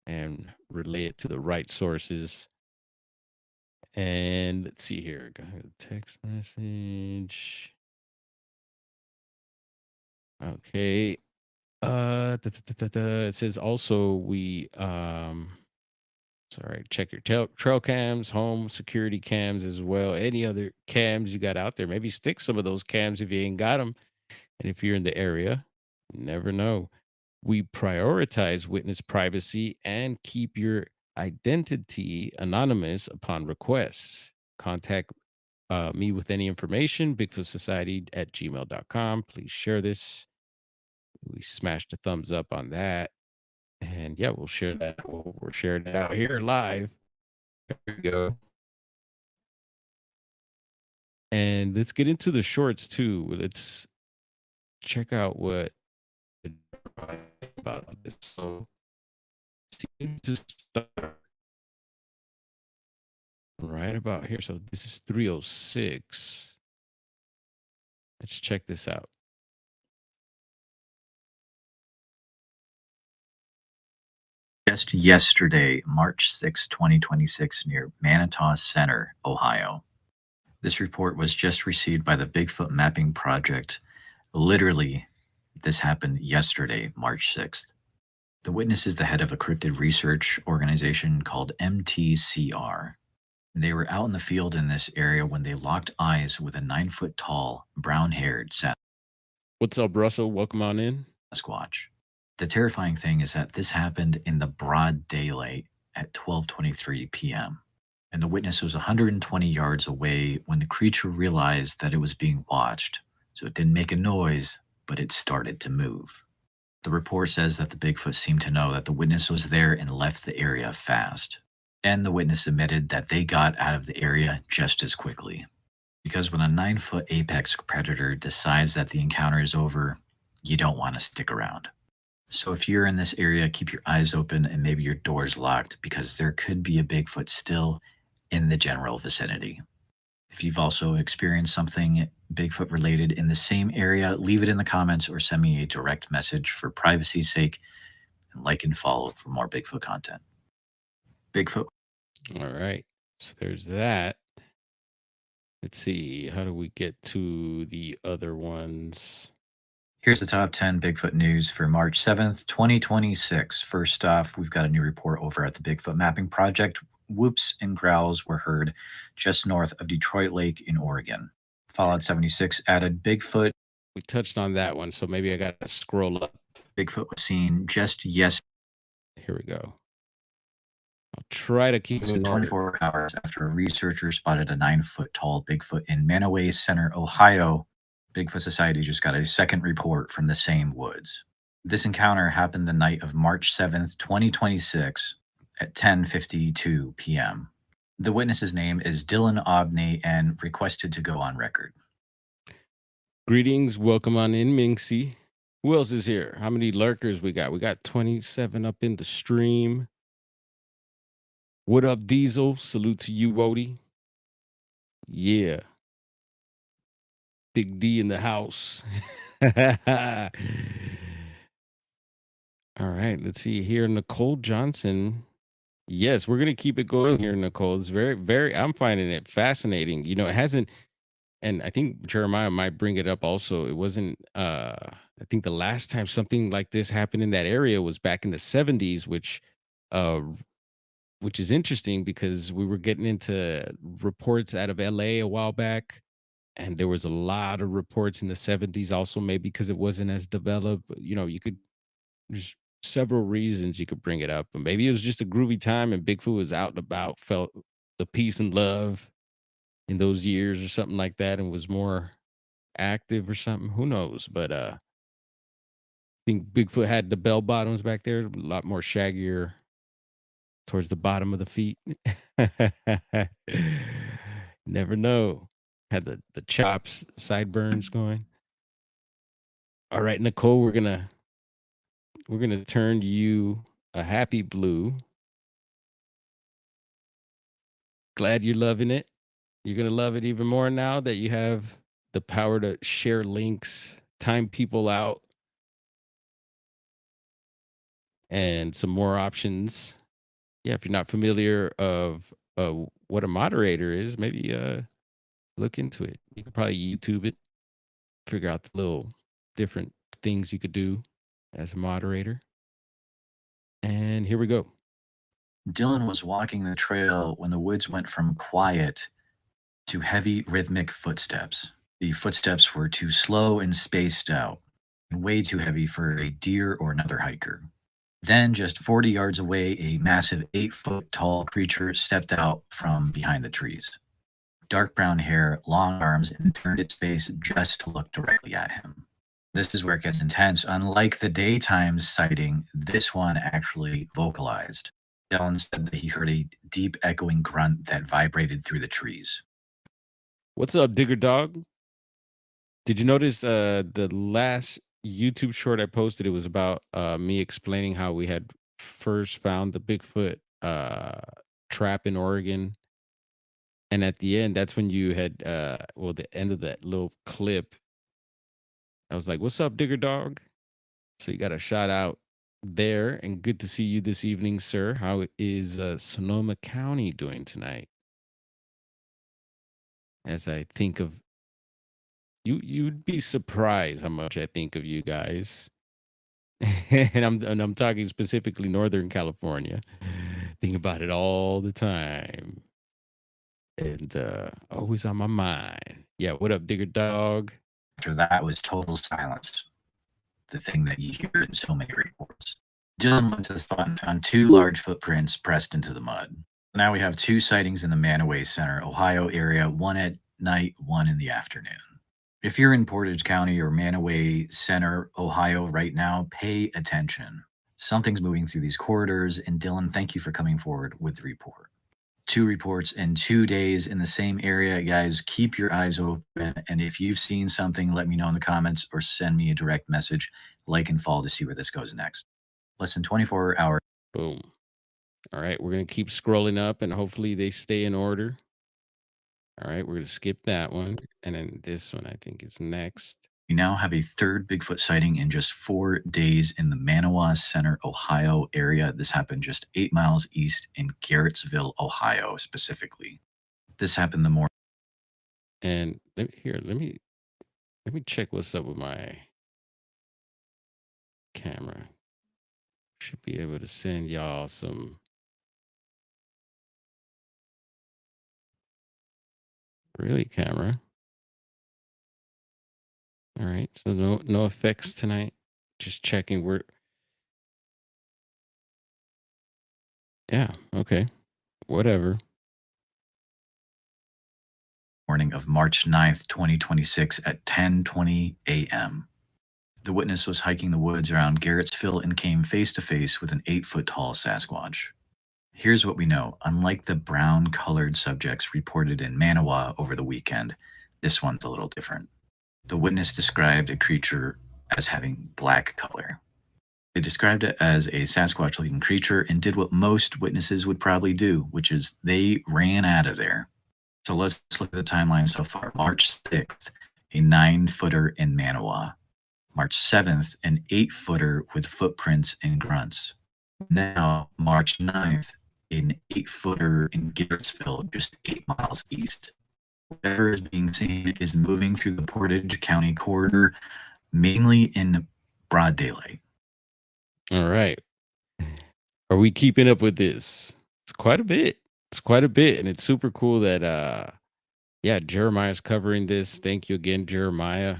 S1: and relay it to the right sources. And let's see here. Got a text message. Okay. It says also sorry, check your trail cams, home security cams as well. Any other cams you got out there? Maybe stick some of those cams if you ain't got them. And if you're in the area, you never know. We prioritize witness privacy and keep your identity anonymous upon request. Contact me with any information, bigfootsociety@gmail.com. Please share this. We smashed a thumbs up on that. And yeah, we'll share that. We're sharing it out here live. There we go. And let's get into the shorts too. Let's check out what about this. So seems to start right about here. So this is 306. Let's check this out.
S2: Just yesterday, March 6, 2026, near Manitou Center, Ohio. This report was just received by the Bigfoot Mapping Project. Literally, this happened yesterday, March 6th. The witness is the head of a cryptid research organization called MTCR. They were out in the field in this area when they locked eyes with a 9-foot-tall, brown-haired
S1: What's up, Russell? Welcome on in.
S2: Sasquatch. The terrifying thing is that this happened in the broad daylight at 12:23 p.m. and the witness was 120 yards away when the creature realized that it was being watched. So it didn't make a noise, but it started to move. The report says that the Bigfoot seemed to know that the witness was there and left the area fast. And the witness admitted that they got out of the area just as quickly. Because when a 9-foot apex predator decides that the encounter is over, you don't want to stick around. So if you're in this area, keep your eyes open and maybe your door's locked because there could be a Bigfoot still in the general vicinity. If you've also experienced something Bigfoot related in the same area, leave it in the comments or send me a direct message for privacy's sake, and like and follow for more Bigfoot content. Bigfoot.
S1: All right. So there's that. Let's see. How do we get to the other ones?
S2: Here's the top 10 Bigfoot news for March 7th, 2026. First off, we've got a new report over at the Bigfoot Mapping Project. Whoops and growls were heard just north of Detroit Lake in Oregon. Fallout 76 added Bigfoot.
S1: We touched on that one, so maybe I got to scroll up.
S2: Bigfoot was seen just yesterday.
S1: Here we go. I'll try to keep it
S2: 24 hours after a researcher spotted a 9-foot-tall Bigfoot in Manitou Center, Ohio. Bigfoot Society just got a second report from the same woods. This encounter happened the night of March 7th, 2026 at 10:52 p.m. The witness's name is Dylan Obney and requested to go on record.
S1: Greetings. Welcome on in, Minxie. Who else is here? How many lurkers we got? We got 27 up in the stream. What up, Diesel? Salute to you, Wody. Yeah. Big D in the house. All right, let's see here. Nicole Johnson. Yes, we're going to keep it going here, Nicole. It's I'm finding it fascinating. You know, it hasn't, and I think Jeremiah might bring it up also. It wasn't, I think the last time something like this happened in that area was back in the 70s, which is interesting because we were getting into reports out of LA a while back. And there was a lot of reports in the 70s also, maybe because it wasn't as developed. You know, there's several reasons you could bring it up. But maybe it was just a groovy time and Bigfoot was out and about, felt the peace and love in those years or something like that and was more active or something. Who knows? But I think Bigfoot had the bell bottoms back there, a lot more shaggier towards the bottom of the feet. Never know. Had the chops, sideburns going. All right, Nicole, we're gonna turn you a happy blue. Glad you're loving it. You're gonna love it even more now that you have the power to share links, time people out, and some more options. Yeah, if you're not familiar of what a moderator is, maybe look into it. You could probably YouTube it, figure out the little different things you could do as a moderator. And here we go.
S2: Dylan was walking the trail when the woods went from quiet to heavy rhythmic footsteps. The footsteps were too slow and spaced out. and way too heavy for a deer or another hiker. Then, just 40 yards away, a massive 8-foot tall creature stepped out from behind the trees. Dark brown hair, long arms, and turned its face just to look directly at him. This is where it gets intense. Unlike the daytime sighting, this one actually vocalized. Dylan said that he heard a deep echoing grunt that vibrated through the trees.
S1: What's up, Digger Dog? Did you notice the last YouTube short I posted? It was about me explaining how we had first found the Bigfoot trap in Oregon. And at the end, that's when you had well, the end of that little clip, I was like, "What's up, Digger Dog?" So you got a shout out there, and good to see you this evening, sir. How is Sonoma County doing tonight? As I think of you, you'd be surprised how much I think of you guys. And I'm talking specifically Northern California. Think about it all the time. And always on my mind. Yeah, what up, Digger Dog?
S2: After that was total silence, the thing that you hear in so many reports. Dylan went to the spot and found 2 large footprints pressed into the mud. Now we have 2 sightings in the Manaway Center, Ohio area, one at night, one in the afternoon. If you're in Portage County or Manaway Center, Ohio right now, pay attention. Something's moving through these corridors, and Dylan, thank you for coming forward with the report. 2 reports in 2 days in the same area. Guys, keep your eyes open, and if you've seen something, let me know in the comments or send me a direct message, like and follow to see where this goes next. Less than 24 hours.
S1: Boom. All right, we're going to keep scrolling up and hopefully they stay in order. All right, we're going to skip that one. And then this one, I think, is next.
S2: We now have a 3rd Bigfoot sighting in just 4 days in the Manawa Center, Ohio area. This happened just 8 miles east in Garrettsville, Ohio, specifically. This happened the morning.
S1: And let me check what's up with my camera. Should be able to send y'all some really camera. All right, so no effects tonight. Just checking where. Yeah, okay, whatever.
S2: Morning of March 9th, 2026 at 10:20 a.m. The witness was hiking the woods around Garrettsville and came face to face with an 8-foot tall Sasquatch. Here's what we know. Unlike the brown colored subjects reported in Manawa over the weekend, this one's a little different. The witness described a creature as having black color. They described it as a Sasquatch looking creature and did what most witnesses would probably do, which is they ran out of there. So let's look at the timeline so far. March 6th, a 9-footer in Manawa. March 7th, an 8-footer with footprints and grunts. Now, March 9th, an 8-footer in Garrettsville, just 8 miles east. Whatever is being seen is moving through the Portage County corridor, mainly in broad daylight.
S1: All right. Are we keeping up with this? It's quite a bit. It's quite a bit. And it's super cool that yeah, Jeremiah's covering this. Thank you again, Jeremiah,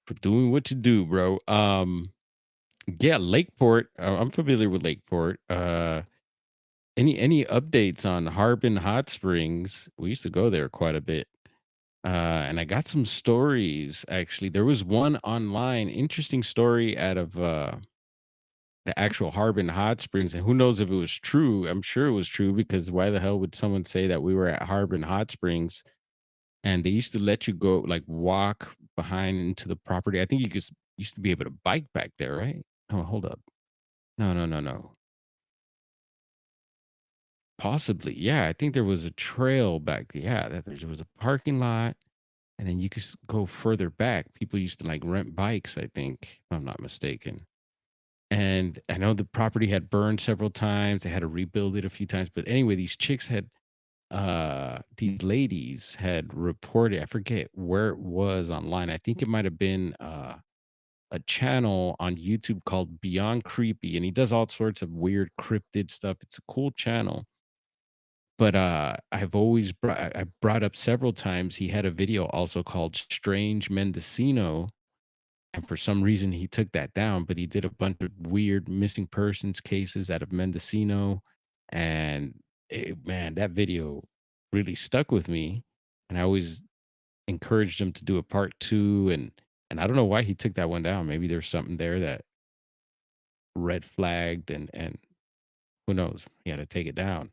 S1: for doing what you do, bro. Yeah, Lakeport. I'm familiar with Lakeport. Any updates on Harbin Hot Springs? We used to go there quite a bit. And I got some stories actually. There was one online interesting story out of the actual Harbin Hot Springs, and who knows if it was true. I'm sure it was true because why the hell would someone say that we were at Harbin Hot Springs and they used to let you go like walk behind into the property? I think you could used to be able to bike back there, right? Oh, hold up. No, no, no, no. Possibly. Yeah, I think there was a trail back. Yeah, that there was a parking lot and then you could go further back. People used to like rent bikes, I think, if I'm not mistaken. And I know the property had burned several times. They had to rebuild it a few times. But anyway, these ladies had reported, I forget where it was online. I think it might have been a channel on YouTube called Beyond Creepy, and he does all sorts of weird cryptid stuff. It's a cool channel. But I brought up several times. He had a video also called Strange Mendocino, And for some reason, he took that down, but he did a bunch of weird missing persons cases out of Mendocino. And man, that video really stuck with me. And I always encouraged him to do a part two. And I don't know why he took that one down. Maybe there's something there that red flagged and who knows? He had to take it down.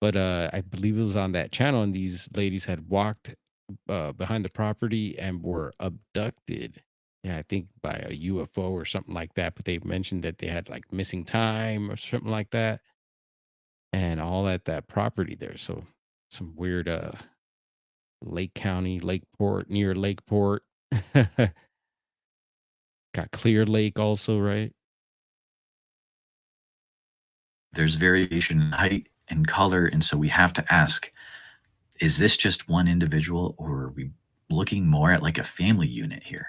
S1: But I believe it was on that channel, and these ladies had walked behind the property and were abducted. Yeah, I think by a UFO or something like that. But they mentioned that they had like missing time or something like that, and all at that property there. So some weird Lake County, Lakeport, near Lakeport. Got Clear Lake also, right?
S2: There's variation in height and color, and so we have to ask, is this just one individual, or are we looking more at like a family unit here?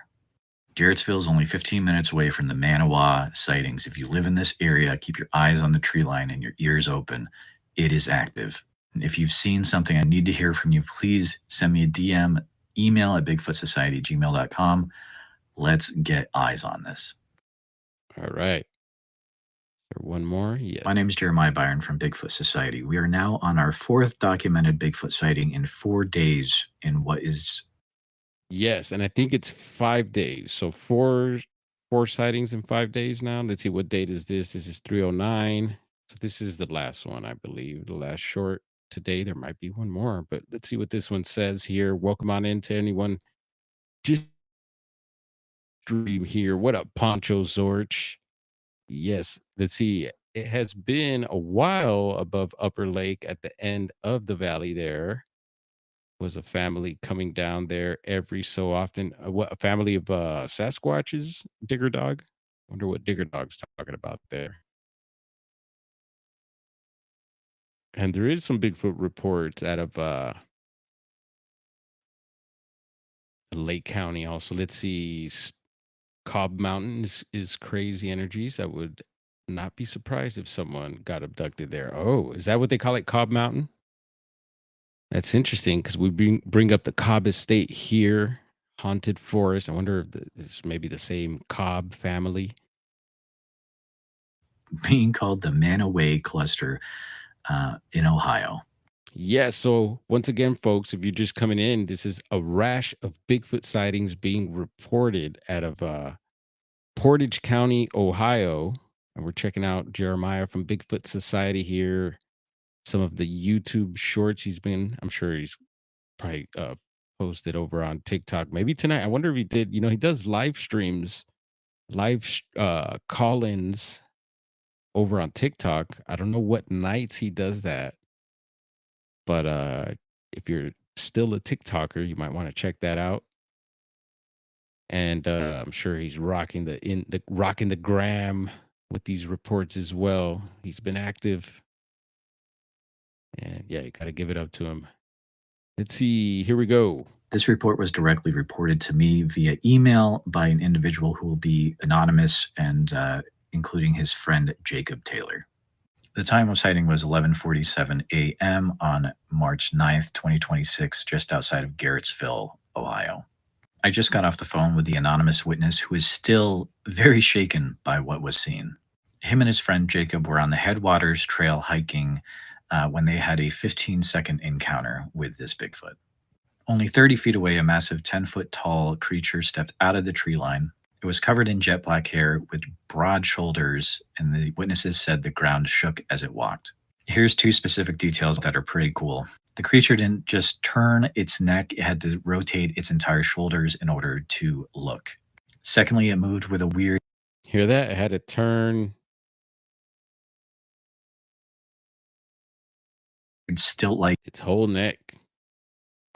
S2: Garrettsville is only 15 minutes away from the Manawa sightings. If you live in this area, keep your eyes on the tree line and your ears open. It is active. And if you've seen something, I need to hear from you. Please send me a DM, email at bigfootsociety@gmail.com. Let's get eyes on this.
S1: All right. There one more? Yeah.
S2: My name is Jeremiah Byron from Bigfoot Society. We are now on our 4th documented Bigfoot sighting in 4 days in what is
S1: Yes, and I think it's 5 days. So four sightings in 5 days now. Let's see, what date is this? This is 309. So this is the last one, I believe, the last short today. There might be one more, but let's see what this one says here. Welcome on in to anyone just stream here. What up, Poncho Zorch? Yes, let's see. It has been a while above Upper Lake at the end of the valley there. Was a family coming down there every so often. What, a family of Sasquatches? Digger dog? Wonder what Digger dog's talking about there. And there is some Bigfoot reports out of Lake County also. Let's see. Cobb Mountain is crazy energies. I would not be surprised if someone got abducted there. Oh, is that what they call it? Cobb Mountain? That's interesting because we bring up the Cobb Estate here, haunted forest. I wonder if it's maybe the same Cobb family.
S2: being called the Manaway Cluster in Ohio.
S1: Yeah. So once again, folks, if you're just coming in, this is a rash of Bigfoot sightings being reported out of Portage County, Ohio, and we're checking out Jeremiah from Bigfoot Society here. Some of the YouTube shorts he's been. I'm sure he's probably posted over on TikTok. Maybe tonight. I wonder if he did. You know, he does live streams, call-ins over on TikTok. I don't know what nights he does that, but if you're still a TikToker, you might want to check that out. And I'm sure he's rocking the gram with these reports as well. He's been active, and yeah, you got to give it up to him. Let's see. Here we go.
S2: This report was directly reported to me via email by an individual who will be anonymous and including his friend Jacob Taylor. The time of sighting was 11:47 a.m. on March 9th, 2026, just outside of Garrettsville, Ohio. I just got off the phone with the anonymous witness who is still very shaken by what was seen. Him and his friend Jacob were on the Headwaters Trail hiking when they had a 15-second encounter with this Bigfoot. Only 30 feet away, a massive 10-foot tall creature stepped out of the tree line. It was covered in jet black hair with broad shoulders, and the witnesses said the ground shook as it walked. Here's 2 specific details that are pretty cool. The creature didn't just turn its neck, it had to rotate its entire shoulders in order to look. Secondly, it moved with a weird.
S1: Hear that? It had to turn.
S2: Still like
S1: Its whole neck.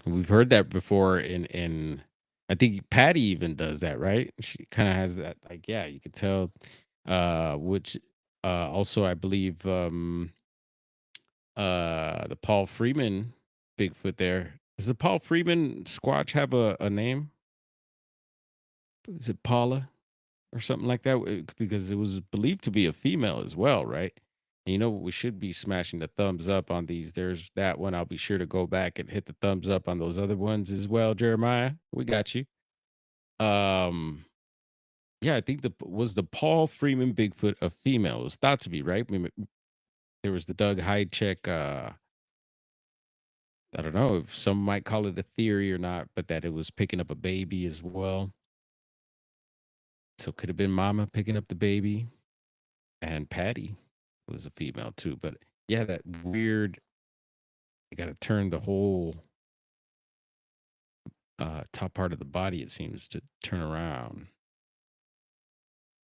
S1: We've heard that before in I think Patty even does that, right? She kind of has that, like, yeah, you could tell which also I believe the Paul Freeman Bigfoot there. Does the Paul Freeman Squatch have a name? Is it Paula or something like that? Because it was believed to be a female as well, right? And you know what? We should be smashing the thumbs up on these. There's that one. I'll be sure to go back and hit the thumbs up on those other ones as well, Jeremiah. We got you. Um, Yeah, I think the Paul Freeman Bigfoot a female. It was thought to be, right? There was the Doug Hyde I don't know if some might call it a theory or not, but that it was picking up a baby as well. So it could have been Mama picking up the baby, and Patty was a female too. But yeah, that weird. You got to turn the whole top part of the body. It seems to turn around.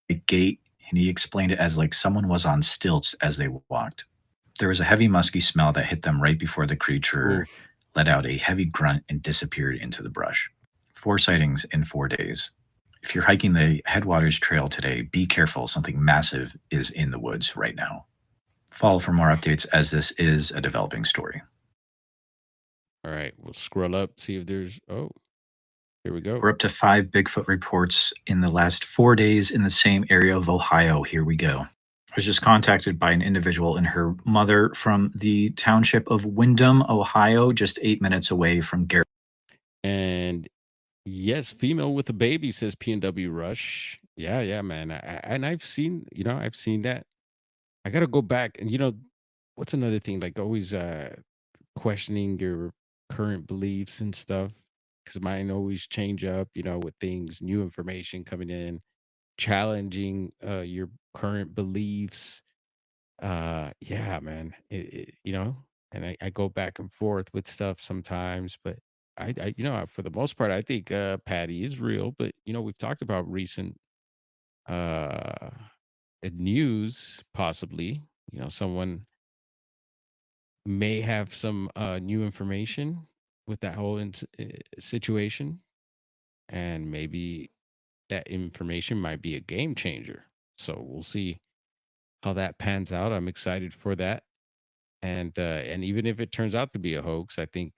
S2: A gate, and he explained it as like someone was on stilts as they walked. There was a heavy, musky smell that hit them right before the creature
S1: Oof.
S2: let out a heavy grunt and disappeared into the brush. 4 sightings in 4 days. If you're hiking the Headwaters Trail today, be careful. Something massive is in the woods right now. Follow for more updates as this is a developing story.
S1: All right, we'll scroll up, see if there's. Oh, here we go.
S2: We're up to 5 Bigfoot reports in the last 4 days in the same area of Ohio. Here we go. I was just contacted by an individual and her mother from the township of Windham, Ohio, just 8 minutes away from Garrett.
S1: And yes, female with a baby, says PNW Rush. Yeah, yeah, man. And I've seen, I've seen that. I got to go back and what's another thing, like always questioning your current beliefs and stuff, because mine always change up, with things, new information coming in, challenging your current beliefs. Yeah, man. And I go back and forth with stuff sometimes, but for the most part, I think Patty is real. But we've talked about recent uh news, possibly. Someone may have some new information with that whole situation, and maybe that information might be a game changer. So we'll see how that pans out. I'm excited for that. And even if it turns out to be a hoax, I think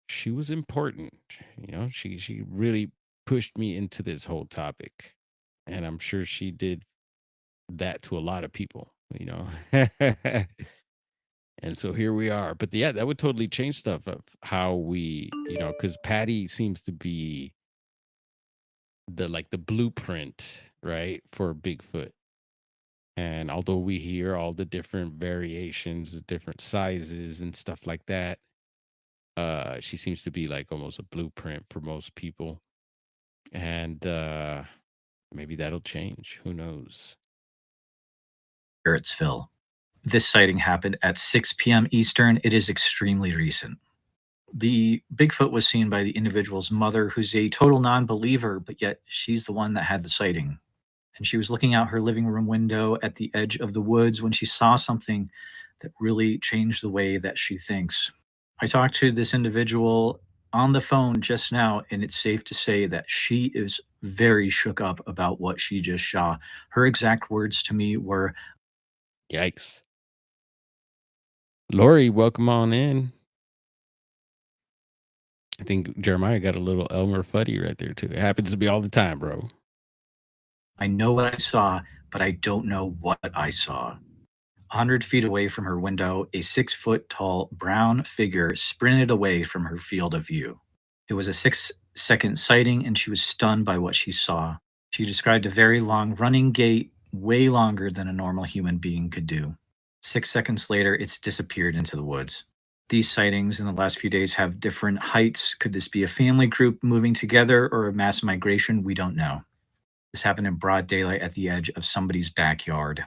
S1: she was important. She really pushed me into this whole topic, and I'm sure she did that to a lot of people. And so here we are. But yeah, that would totally change stuff of how we, because Patty seems to be the blueprint, right, for Bigfoot. And although we hear all the different variations, the different sizes and stuff like that, she seems to be like almost a blueprint for most people. And maybe that'll change. Who knows?
S2: Garrettsville. This sighting happened at 6 p.m. Eastern. It is extremely recent. The Bigfoot was seen by the individual's mother, who's a total non believer, but yet she's the one that had the sighting. And she was looking out her living room window at the edge of the woods when she saw something that really changed the way that she thinks. I talked to this individual on the phone just now, and it's safe to say that she is very shook up about what she just saw. Her exact words to me were,
S1: Yikes. Lori, welcome on in. I think Jeremiah got a little Elmer Fudd right there too. It happens to be all the time, bro.
S2: I know what I saw, but I don't know what I saw. 100 feet away from her window, a 6-foot tall brown figure sprinted away from her field of view. It was a 6-second sighting, and she was stunned by what she saw. She described a very long running gait, way longer than a normal human being could do. 6 seconds later, it's disappeared into the woods. These sightings in the last few days have different heights. Could this be a family group moving together or a mass migration? We don't know. This happened in broad daylight at the edge of somebody's backyard.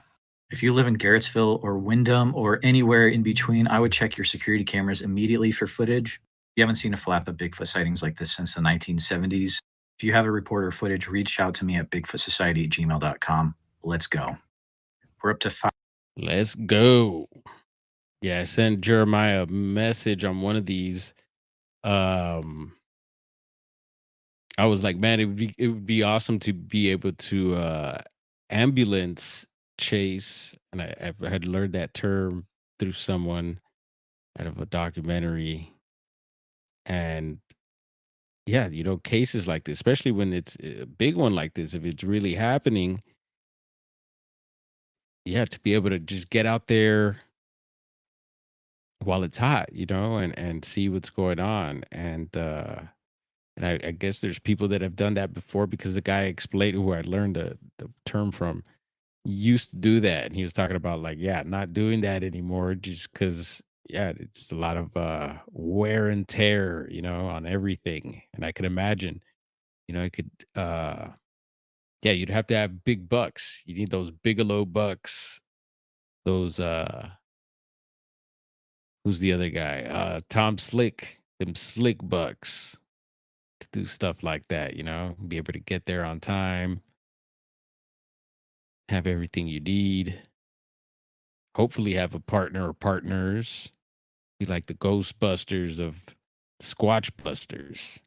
S2: If you live in Garrettsville or Windham or anywhere in between, I would check your security cameras immediately for footage. You haven't seen a flap of Bigfoot sightings like this since the 1970s. If you have a report or footage, reach out to me at bigfootsociety@gmail.com. Let's go. We're up to 5.
S1: Let's go. Yeah, I sent Jeremiah a message on one of these. I was like, man, it would be awesome to be able to ambulance chase, and I had learned that term through someone out of a documentary. And yeah, cases like this, especially when it's a big one like this, if it's really happening, yeah, to be able to just get out there while it's hot, and see what's going on. And And I guess there's people that have done that before because the guy explained who I learned the term from used to do that. And he was talking about like, yeah, not doing that anymore just because, yeah, it's a lot of wear and tear, on everything. And I could imagine, I could, yeah, you'd have to have big bucks. You need those Bigelow bucks, those, who's the other guy? Tom Slick, them Slick bucks to do stuff like that, be able to get there on time, have everything you need, hopefully have a partner or partners, be like the Ghostbusters of Squatch Busters.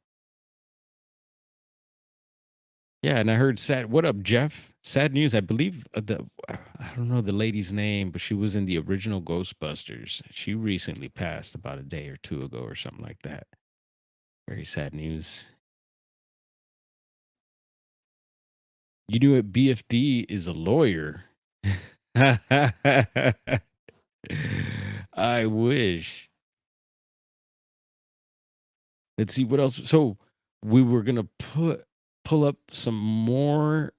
S1: Yeah, and I heard sad. What up, Jeff? Sad news. I believe I don't know the lady's name, but she was in the original Ghostbusters. She recently passed about a day or two ago or something like that. Very sad news. You knew it. BFD is a lawyer. I wish. Let's see what else. So we were gonna pull up some more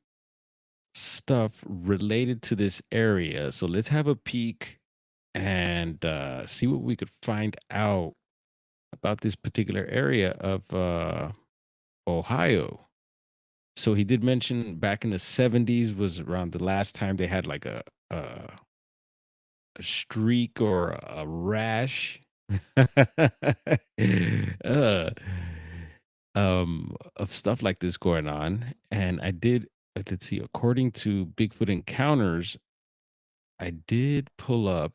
S1: stuff related to this area. So let's have a peek and see what we could find out about this particular area of Ohio. So he did mention back in the 70s was around the last time they had like a streak or a rash uh, of stuff like this going on. And I did, let's see, according to Bigfoot Encounters, I did pull up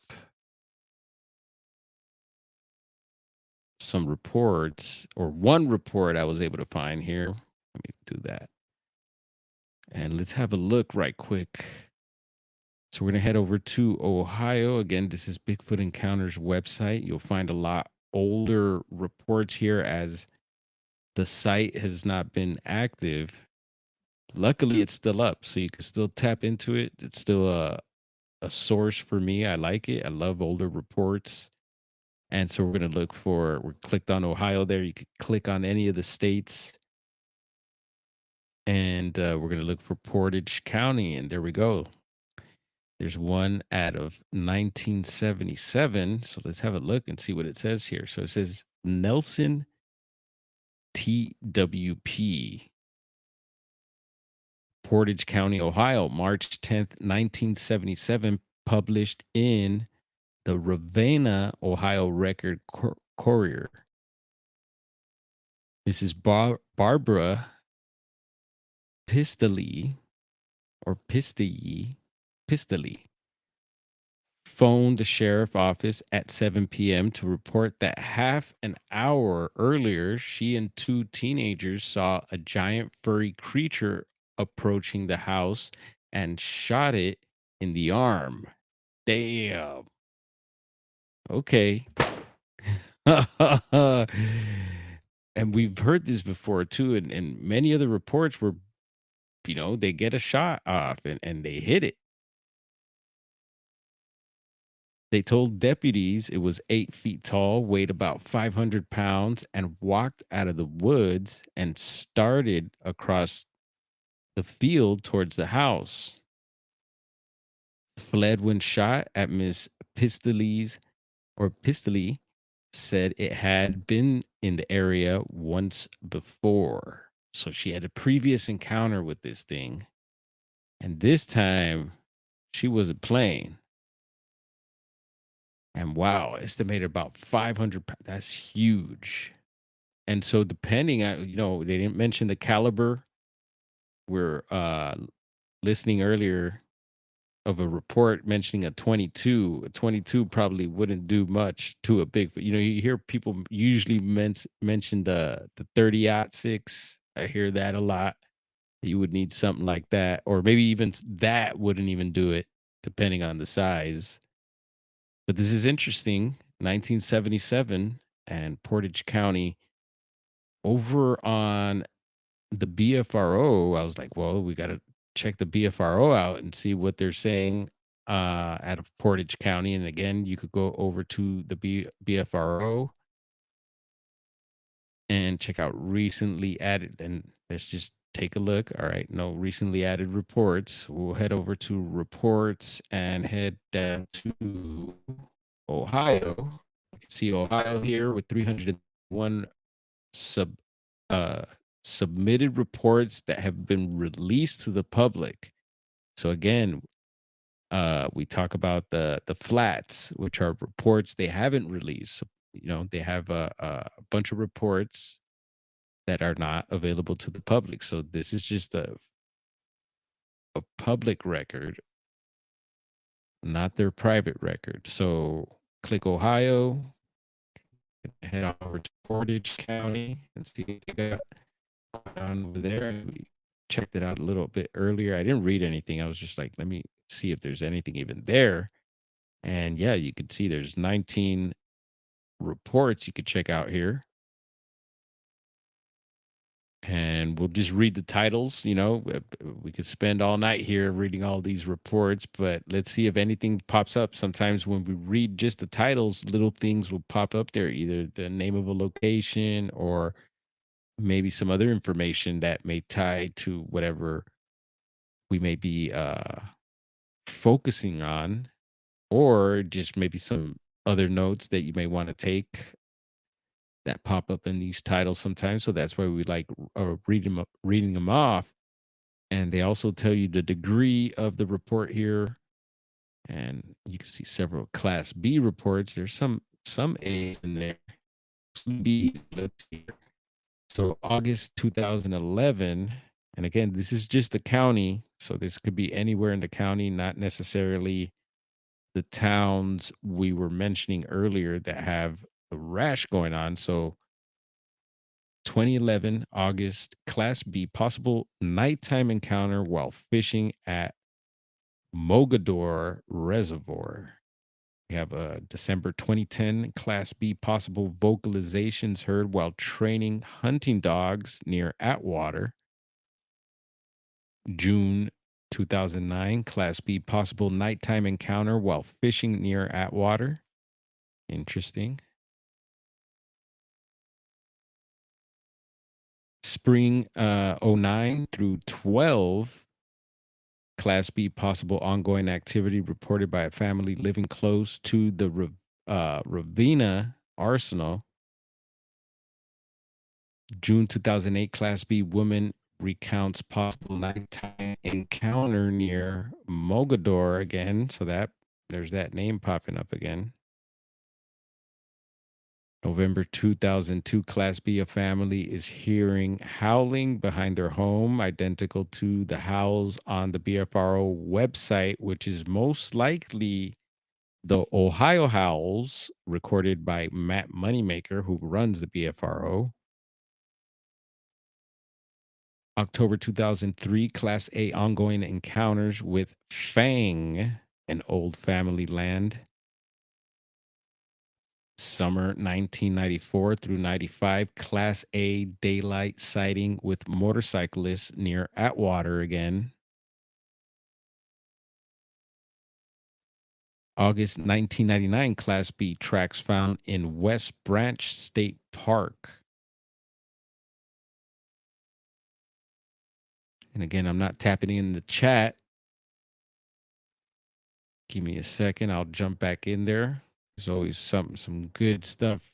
S1: some reports or one report I was able to find here. Let me do that. And let's have a look right quick. So we're going to head over to Ohio. Again, this is Bigfoot Encounters website. You'll find a lot older reports here as the site has not been active. Luckily, it's still up, so you can still tap into it. It's still a source for me. I like it. I love older reports. And so we're going to look for, we're clicked on Ohio there. You could click on any of the states. And we're going to look for Portage County. And there we go. There's one out of 1977. So let's have a look and see what it says here. So it says Nelson TWP, Portage County, Ohio, March 10th, 1977, published in the Ravenna, Ohio Record Courier. This is Barbara Pistoli or Pistoli phoned the sheriff office at 7 p.m. to report that half an hour earlier, she and two teenagers saw a giant furry creature approaching the house and shot it in the arm. Damn. Okay. And we've heard this before too, and many other reports where, they get a shot off and they hit it. They told deputies it was 8 feet tall, weighed about 500 pounds, and walked out of the woods and started across the field towards the house. Fled when shot at Miss Pistoli said it had been in the area once before. So she had a previous encounter with this thing. And this time she wasn't playing. And wow, estimated about 500 pounds. That's huge. And so depending on, they didn't mention the caliber. We're listening earlier of a report mentioning a 22. A 22 probably wouldn't do much to a Bigfoot. You hear people usually mention the 30-06. I hear that a lot. You would need something like that, or maybe even that wouldn't even do it, depending on the size. But this is interesting. 1977 and Portage County. Over on the BFRO, I was like, well, we got to check the BFRO out and see what they're saying out of Portage County. And again, you could go over to the BFRO and check out recently added. And let's just take a look. All right, no recently added reports. We'll head over to reports and head down to Ohio. You can see Ohio here with 301 sub uh submitted reports that have been released to the public. So again, we talk about the flats, which are reports they haven't released. So, they have a bunch of reports that are not available to the public. So this is just a public record, not their private record. So click Ohio, head over to Portage County and see what they got going on over there. We checked it out a little bit earlier. I didn't read anything. I was just like, let me see if there's anything even there. And yeah, you could see there's 19 reports you could check out here. And we'll just read the titles. We could spend all night here reading all these reports, but let's see if anything pops up. Sometimes when we read just the titles, little things will pop up there, either the name of a location or maybe some other information that may tie to whatever we may be focusing on, or just maybe some other notes that you may want to take that pop up in these titles sometimes. So that's why we like reading them off. And they also tell you the degree of the report here. And you can see several Class B reports. There's some A's in there. B. Let's see here. So August 2011. And again, this is just the county. So this could be anywhere in the county, not necessarily the towns we were mentioning earlier that have a rash going on. So 2011, August, Class B, possible nighttime encounter while fishing at Mogador Reservoir. We have a December 2010, Class B, possible vocalizations heard while training hunting dogs near Atwater. June 2009, Class B, possible nighttime encounter while fishing near Atwater. Interesting. Spring 09 through 12, Class B, possible ongoing activity reported by a family living close to the Ravenna Arsenal. June 2008, Class B, woman recounts possible nighttime encounter near Mogador again. So there's that name popping up again. November 2002, Class B, a family is hearing howling behind their home, identical to the howls on the BFRO website, which is most likely the Ohio howls recorded by Matt Moneymaker, who runs the BFRO. October 2003, Class A, ongoing encounters with Fang, an old family land. Summer 1994 through 95, Class A, daylight sighting with motorcyclists near Atwater again. August 1999, Class B, tracks found in West Branch State Park. And again, I'm not tapping in the chat. Give me a second. I'll jump back in there. There's always some good stuff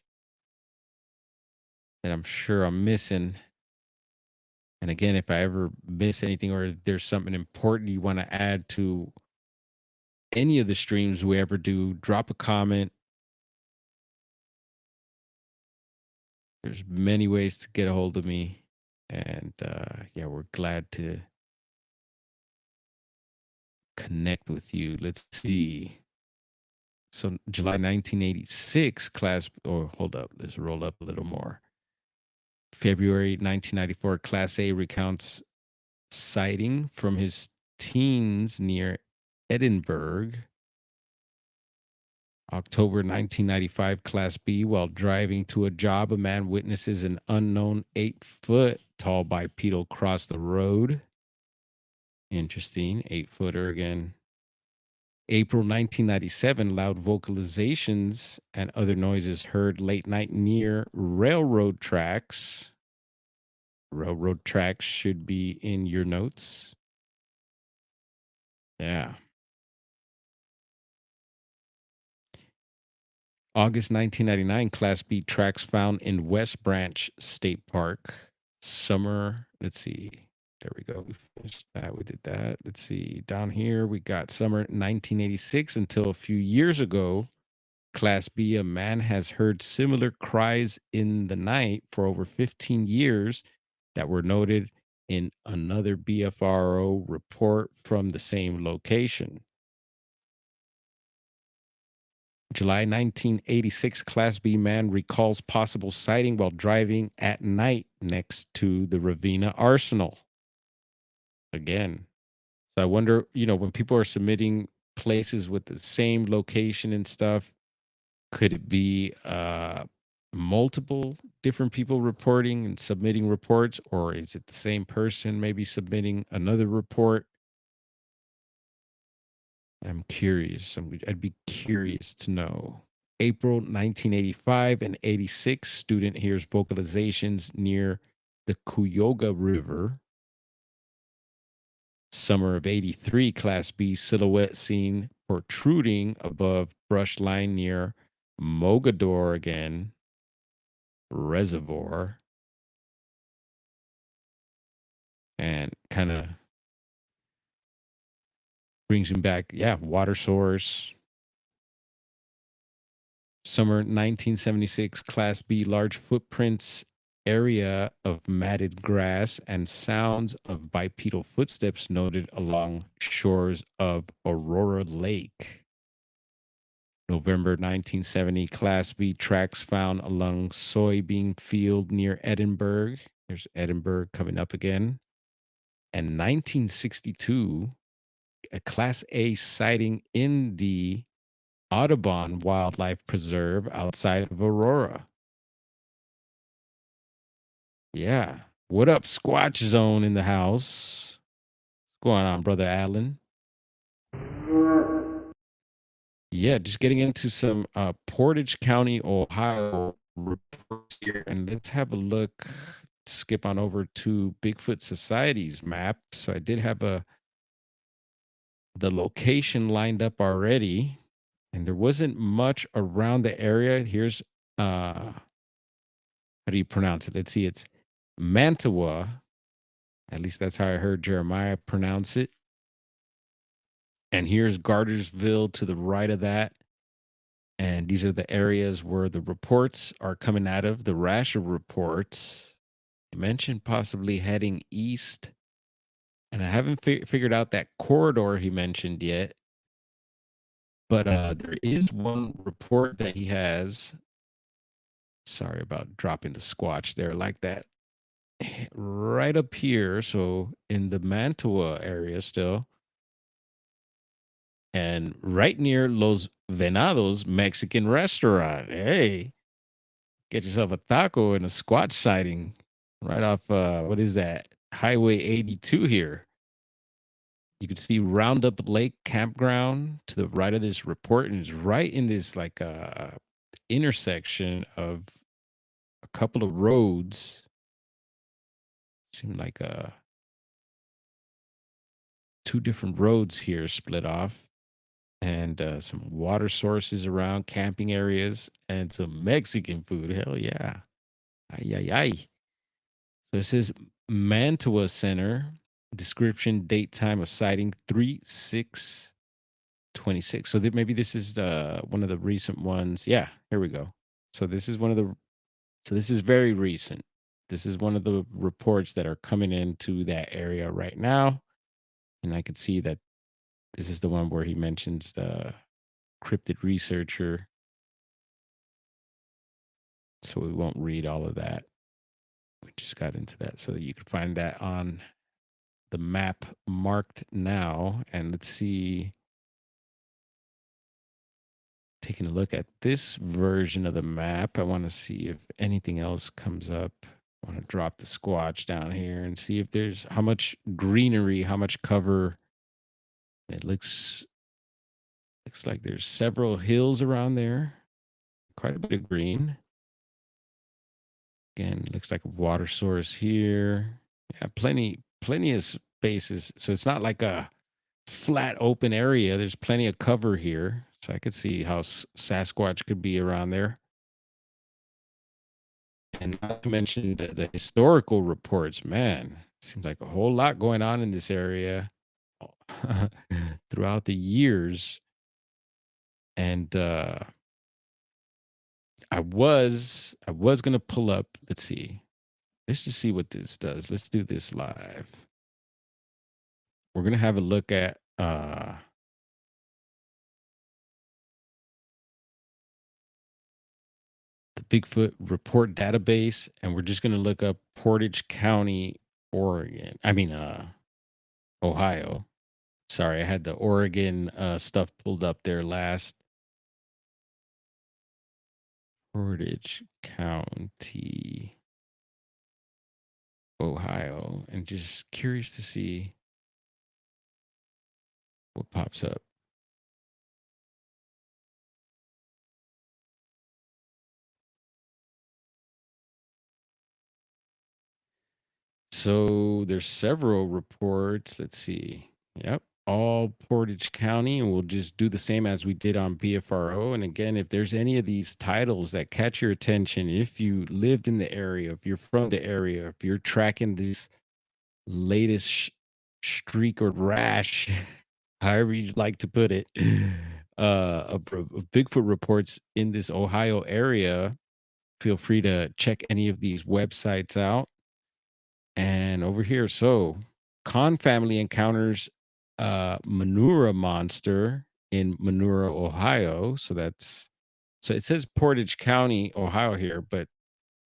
S1: that I'm sure I'm missing. And again, if I ever miss anything or there's something important you want to add to any of the streams we ever do, drop a comment. There's many ways to get a hold of me. And yeah, we're glad to connect with you. Let's see. So July 1986, hold up. Let's roll up a little more. February 1994, Class A recounts sighting from his teens near Edinburgh. October 1995, Class B, while driving to a job, a man witnesses an unknown 8-foot tall bipedal cross the road. Interesting. 8-footer again. April 1997, loud vocalizations and other noises heard late night near railroad tracks. Railroad tracks should be in your notes. Yeah. August 1999, Class B tracks found in West Branch State Park. Summer, let's see. There we go. We finished that. We did that. Let's see. Down here, we got summer 1986 until a few years ago. Class B, a man has heard similar cries in the night for over 15 years that were noted in another BFRO report from the same location. July 1986, Class B man recalls possible sighting while driving at night next to the Ravenna Arsenal. Again. So I wonder, when people are submitting places with the same location and stuff, could it be multiple different people reporting and submitting reports, or is it the same person maybe submitting another report? I'm curious. I'd be curious to know. April 1985 and 86, student hears vocalizations near the Cuyahoga River. Summer of 83, Class B silhouette seen protruding above brush line near Mogador again. Reservoir. And kind of brings him back. Yeah, water source. Summer 1976, Class B large footprints area of matted grass and sounds of bipedal footsteps noted along shores of Aurora Lake. November 1970, Class B tracks found along soybean field near Edinburgh. There's Edinburgh coming up again. And 1962, a Class A sighting in the Audubon Wildlife Preserve outside of Aurora. Yeah. What up, Squatch Zone in the house? What's going on, Brother Allen? Yeah, just getting into some Portage County, Ohio reports here. And let's have a look. Skip on over to Bigfoot Society's map. So I did have the location lined up already. And there wasn't much around the area. Here's how do you pronounce it? Let's see, it's Mantua. At least that's how I heard Jeremiah pronounce it. And here's Gartersville to the right of that. And these are the areas where the reports are coming out of, the Rasher reports. You mentioned possibly heading east. And I haven't figured out that corridor he mentioned yet. But there is one report that he has. Sorry about dropping the squatch there like that. Right up here. So in the Mantua area still. And right near Los Venados Mexican restaurant. Hey, get yourself a taco and a squatch sighting right off, what is that? Highway 82 here. You can see Roundup Lake Campground to the right of this report, and it's right in this like intersection of a couple of roads. Seem like two different roads here split off, and some water sources around, camping areas, and some Mexican food. Hell yeah. Ay, ay, ay. So it says Mantua Center. Description, date, time of sighting 3/6/26. So maybe this is one of the recent ones. Yeah, here we go. So this is so this is very recent. This is one of the reports that are coming into that area right now. And I could see that this is the one where he mentions the cryptid researcher. So we won't read all of that. We just got into that so that you can find that on the map marked now. And let's see, taking a look at this version of the map, I want to see if anything else comes up. I want to drop the squatch down here and see if there's how much greenery, how much cover. It looks Looks like there's several hills around there. Quite a bit of green. Again, looks like a water source here. Yeah, plenty of spaces. So it's not like a flat open area. There's plenty of cover here. So I could see how Sasquatch could be around there. And not to mention the historical reports, man. Seems like a whole lot going on in this area throughout the years. And I was gonna pull up. Let's see. Let's just see what this does. Let's do this live. We're gonna have a look at the Bigfoot report database, and we're just gonna look up Portage County, Oregon. I mean Ohio. Sorry, I had the Oregon stuff pulled up there last. Portage County, Ohio, and just curious to see what pops up. So there's several reports. Let's see. Yep. All Portage County, and we'll just do the same as we did on BFRO. And again, if there's any of these titles that catch your attention, if you lived in the area, if you're from the area, if you're tracking this latest streak or rash, however you'd like to put it, of Bigfoot reports in this Ohio area, feel free to check any of these websites out. And over here, so Khan family encounters Manura monster in Manura, Ohio. So it says Portage County, Ohio here, but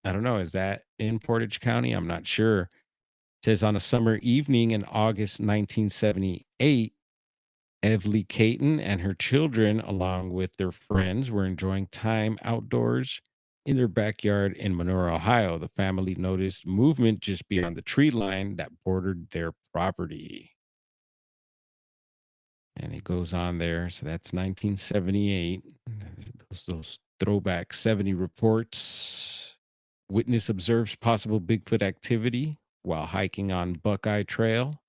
S1: I don't know. Is that in Portage County? I'm not sure. It says on a summer evening in August 1978, Evely Caton and her children, along with their friends, were enjoying time outdoors in their backyard in Monroe, Ohio. The family noticed movement just beyond the tree line that bordered their property. And it goes on there. So that's 1978. Those throwback 70 reports. Witness observes possible Bigfoot activity while hiking on Buckeye Trail.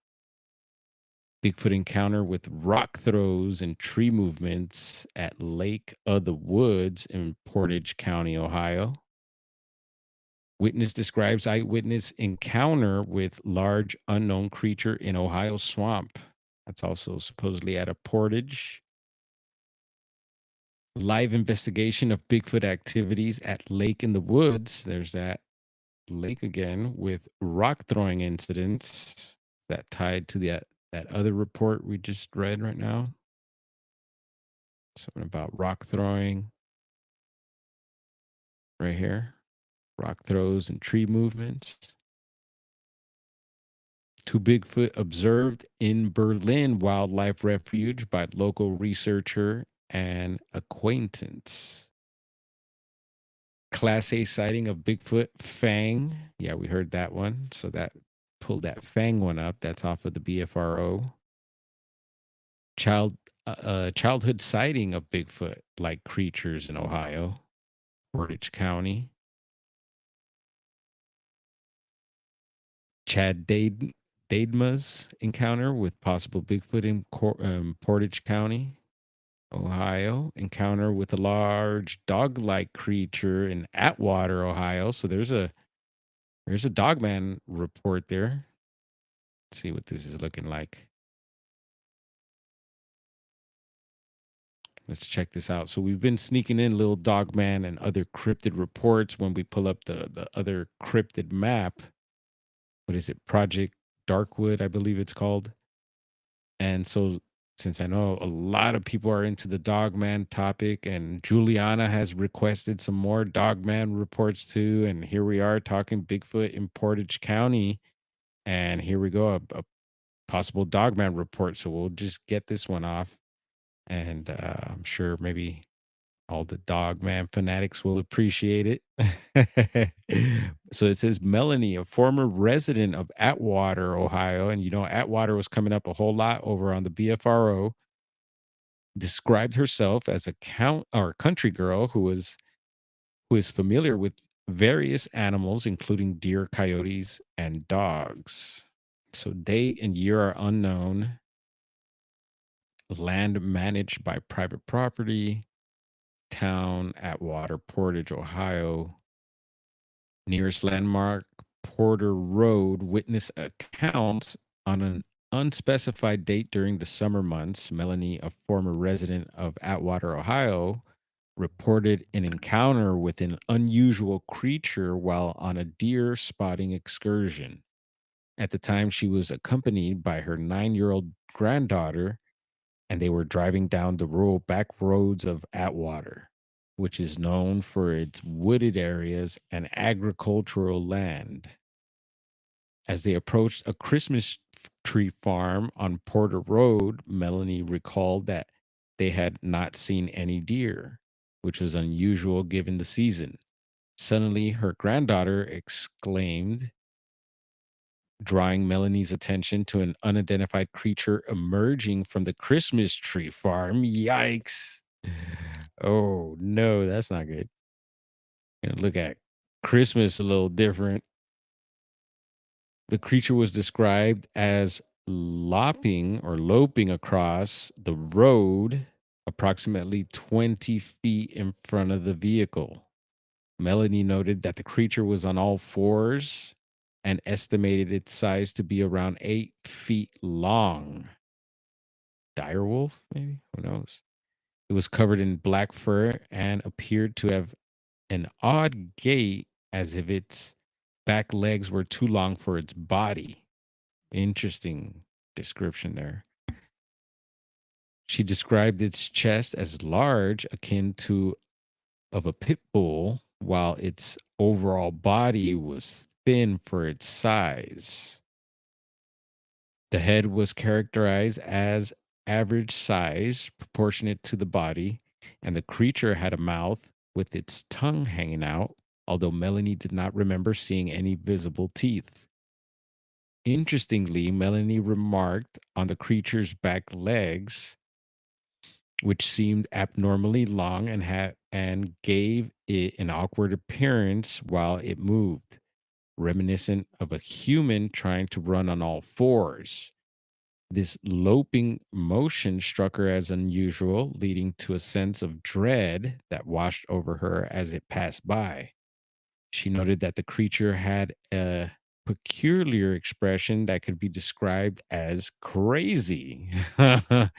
S1: Bigfoot encounter with rock throws and tree movements at Lake of the Woods in Portage County, Ohio. Witness describes eyewitness encounter with large unknown creature in Ohio swamp. That's also supposedly at a Portage. Live investigation of Bigfoot activities at Lake in the Woods. There's that lake again with rock throwing incidents. That tied to that other report we just read right now. Something about rock throwing right here. Rock throws and tree movements. Two Bigfoot observed in Berlin Wildlife Refuge by local researcher and acquaintance. Class A sighting of Bigfoot Fang. Yeah, we heard that one. So that pulled that Fang one up. That's off of the BFRO. Childhood sighting of Bigfoot like creatures in Ohio, Portage County. Chad Dadema's encounter with possible Bigfoot in Portage County, Ohio. Encounter with a large dog-like creature in Atwater, Ohio. So there's a Dogman report there. Let's see what this is looking like. Let's check this out. So we've been sneaking in little Dogman and other cryptid reports when we pull up the other cryptid map. What is it? Project Darkwood, I believe it's called. And so since I know a lot of people are into the Dogman topic, and Juliana has requested some more Dogman reports too, and here we are talking Bigfoot in Portage County, and here we go, a possible Dogman report. So we'll just get this one off, and I'm sure maybe all the Dogman fanatics will appreciate it. So it says Melanie, a former resident of Atwater, Ohio, and Atwater was coming up a whole lot over on the BFRO. described herself as a count or country girl who is familiar with various animals, including deer, coyotes, and dogs. So date and year are unknown. Land managed by private property. Town Atwater, Portage, Ohio. Nearest landmark, Porter Road. Witness accounts on an unspecified date during the summer months. Melanie, a former resident of Atwater, Ohio, reported an encounter with an unusual creature while on a deer spotting excursion. At the time, she was accompanied by her 9-year-old granddaughter, and they were driving down the rural back roads of Atwater, which is known for its wooded areas and agricultural land. As they approached a Christmas tree farm on Porter Road, Melanie recalled that they had not seen any deer, which was unusual given the season. Suddenly, her granddaughter exclaimed, drawing Melanie's attention to an unidentified creature emerging from the Christmas tree farm. Yikes. Oh, no, that's not good. Gonna look at Christmas a little different. The creature was described as loping across the road approximately 20 feet in front of the vehicle. Melanie noted that the creature was on all fours and estimated its size to be around 8 feet long. Direwolf, maybe? Who knows? It was covered in black fur and appeared to have an odd gait as if its back legs were too long for its body. Interesting description there. She described its chest as large, akin to of a pit bull, while its overall body was thin for its size. The head was characterized as average size, proportionate to the body, and the creature had a mouth with its tongue hanging out, although Melanie did not remember seeing any visible teeth. Interestingly, Melanie remarked on the creature's back legs, which seemed abnormally long and gave it an awkward appearance while it moved, reminiscent of a human trying to run on all fours. This loping motion struck her as unusual, leading to a sense of dread that washed over her as it passed by. She noted that the creature had a peculiar expression that could be described as crazy. Ugh.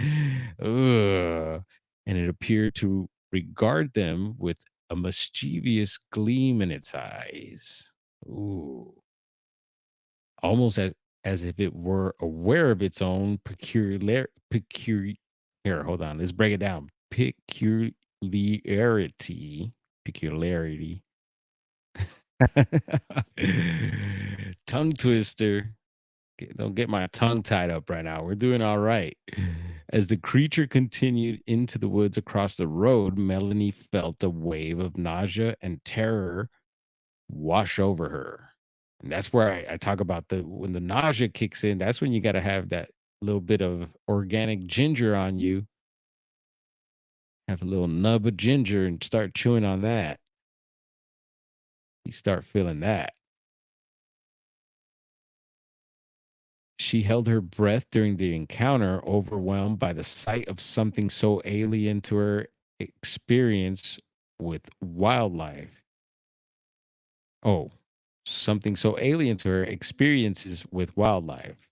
S1: And it appeared to regard them with a mischievous gleam in its eyes. Ooh. Almost as if it were aware of its own here, hold on, let's break it down. Peculiarity. Tongue twister. Don't get my tongue tied up right now. We're doing all right. As the creature continued into the woods across the road, Melanie felt a wave of nausea and terror wash over her. And that's where I talk about the when the nausea kicks in, that's when you got to have that little bit of organic ginger on you. Have a little nub of ginger and start chewing on that. You start feeling that. She held her breath during the encounter, overwhelmed by the sight of something so alien to her experience with wildlife. Oh, something so alien to her experiences with wildlife.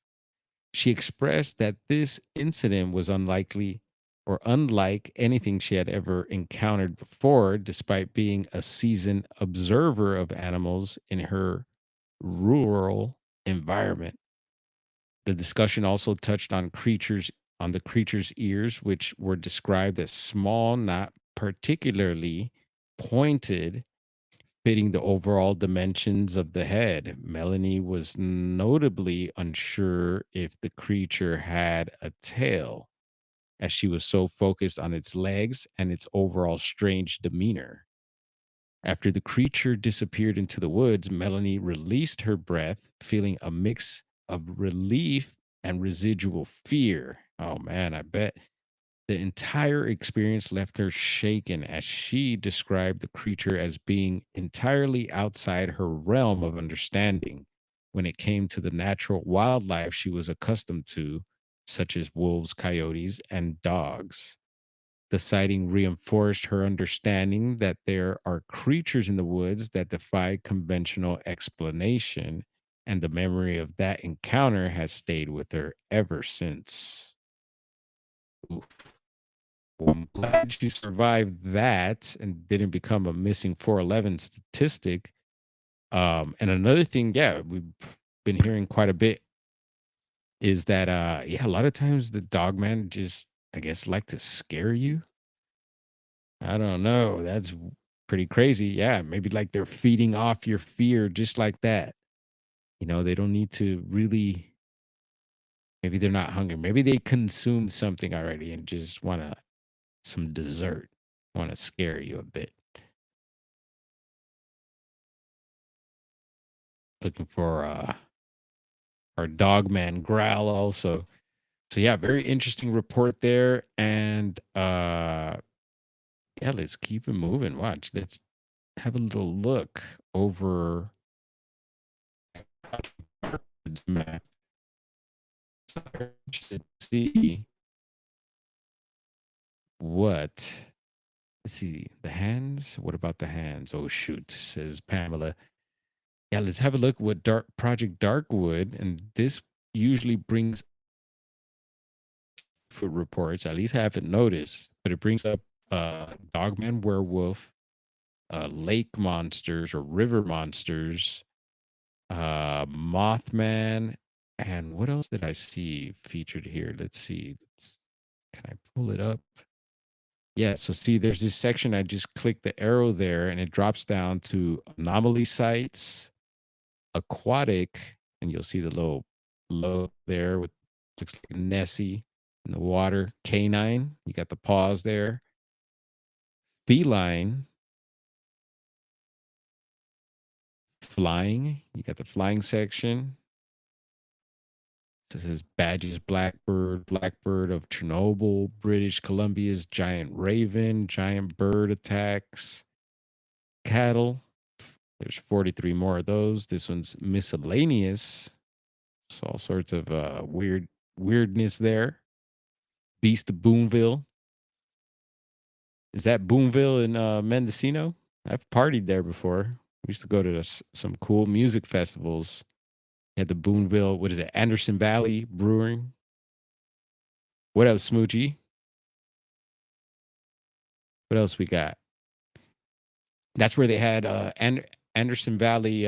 S1: She expressed that this incident was unlikely or unlike anything she had ever encountered before, despite being a seasoned observer of animals in her rural environment. The discussion also touched on the creature's ears, which were described as small, not particularly pointed, fitting the overall dimensions of the head. Melanie was notably unsure if the creature had a tail, as she was so focused on its legs and its overall strange demeanor. After the creature disappeared into the woods, Melanie released her breath, feeling a mix of relief and residual fear. Oh man, I bet The entire experience left her shaken as she described the creature as being entirely outside her realm of understanding when it came to the natural wildlife she was accustomed to, such as wolves, coyotes, and dogs. The sighting reinforced her understanding that there are creatures in the woods that defy conventional explanation, and the memory of that encounter has stayed with her ever since. Oof. Well, I'm glad she survived that and didn't become a missing 411 statistic. And another thing, yeah, we've been hearing quite a bit is that, yeah, a lot of times the dogman just, I guess, like to scare you. I don't know. That's pretty crazy. Yeah, maybe like they're feeding off your fear just like that. They don't need to really, maybe they're not hungry. Maybe they consumed something already and just want some dessert, want to scare you a bit. Looking for our dogman growl also. So yeah, very interesting report there. And yeah, let's keep it moving. Watch. Let's have a little look over Darkwood's map. So I'm interested to see what. Let's see the hands. What about the hands? Oh shoot, says Pamela. Yeah, let's have a look what Project Darkwood, and this usually brings foot reports. At least I haven't noticed, but it brings up Dogman werewolf, lake monsters or river monsters, Mothman, and what else did I see featured here? Let's see. Can I pull it up? Yeah, so see, there's this section. I just click the arrow there, and it drops down to anomaly sites, aquatic, and you'll see the little logo there with looks like Nessie in the water. Canine, you got the paws there. Feline, flying, you got the flying section. This is Badges, Blackbird of Chernobyl, British Columbia's giant raven, giant bird attacks, cattle. There's 43 more of those. This one's miscellaneous. So all sorts of weirdness there. Beast of Boonville. Is that Boonville in Mendocino? I've partied there before. We used to go to some cool music festivals. You had the Boonville, what is it? Anderson Valley Brewing. What else, Smoochie? What else we got? That's where they had Anderson Valley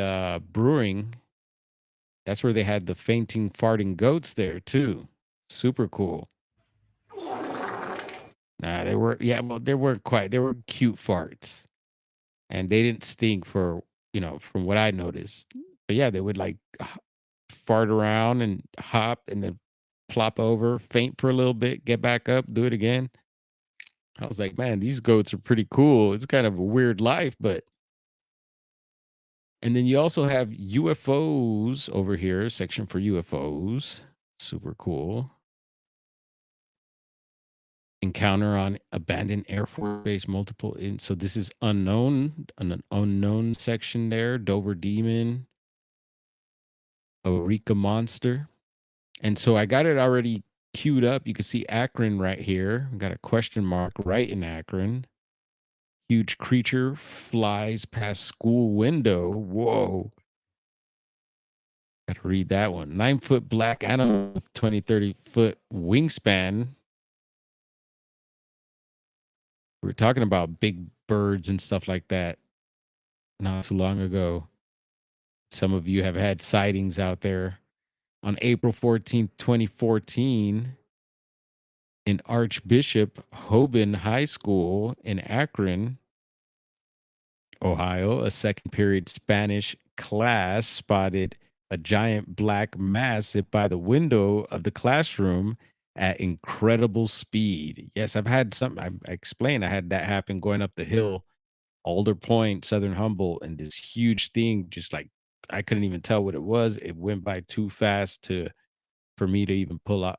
S1: Brewing. That's where they had the fainting, farting goats there too. Super cool. Nah, they were well, they weren't quite. They were cute farts, and they didn't stink for from what I noticed. But yeah, they would like fart around and hop, and then plop over, faint for a little bit, get back up, do it again. I was like, man, these goats are pretty cool. It's kind of a weird life, but and then you also have UFOs over here, section for UFOs. Super cool. Encounter on abandoned Air Force Base, multiple. So this is unknown, an unknown section there. Dover Demon, Eureka Monster. And so I got it already queued up. You can see Akron right here. Got a question mark right in Akron. Huge creature flies past school window. Whoa. Got to read that one. 9-foot black animal, 20, 30-foot wingspan. We were talking about big birds and stuff like that not too long ago. Some of you have had sightings out there. On April 14th, 2014, in Archbishop Hoban High School in Akron, Ohio, a second period Spanish class spotted a giant black mass sit by the window of the classroom at incredible speed. Yes, I've had something. I explained I had that happen going up the hill, Alder Point, Southern Humboldt, and this huge thing just like I couldn't even tell what it was. It went by too fast to for me to even pull out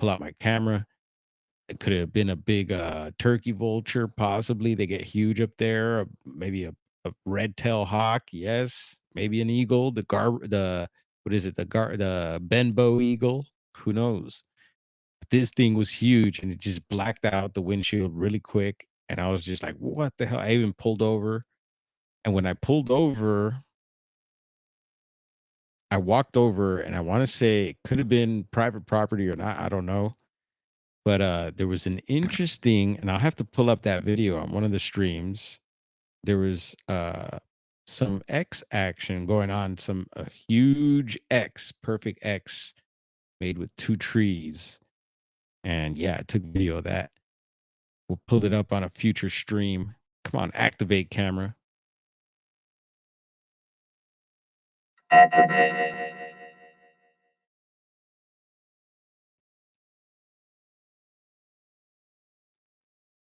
S1: my camera. It could have been a big turkey vulture, possibly. They get huge up there. Maybe a red tail hawk, yes. Maybe an eagle. The what is it? The Benbow eagle. Who knows? This thing was huge and it just blacked out the windshield really quick. And I was just like, what the hell? I even pulled over. And when I pulled over, I walked over and I want to say it could have been private property or not. I don't know. But there was an interesting, and I'll have to pull up that video on one of the streams. There was some X action going on, some a huge X, perfect X made with two trees. And yeah, I took video of that. We'll pull it up on a future stream. Come on, activate camera.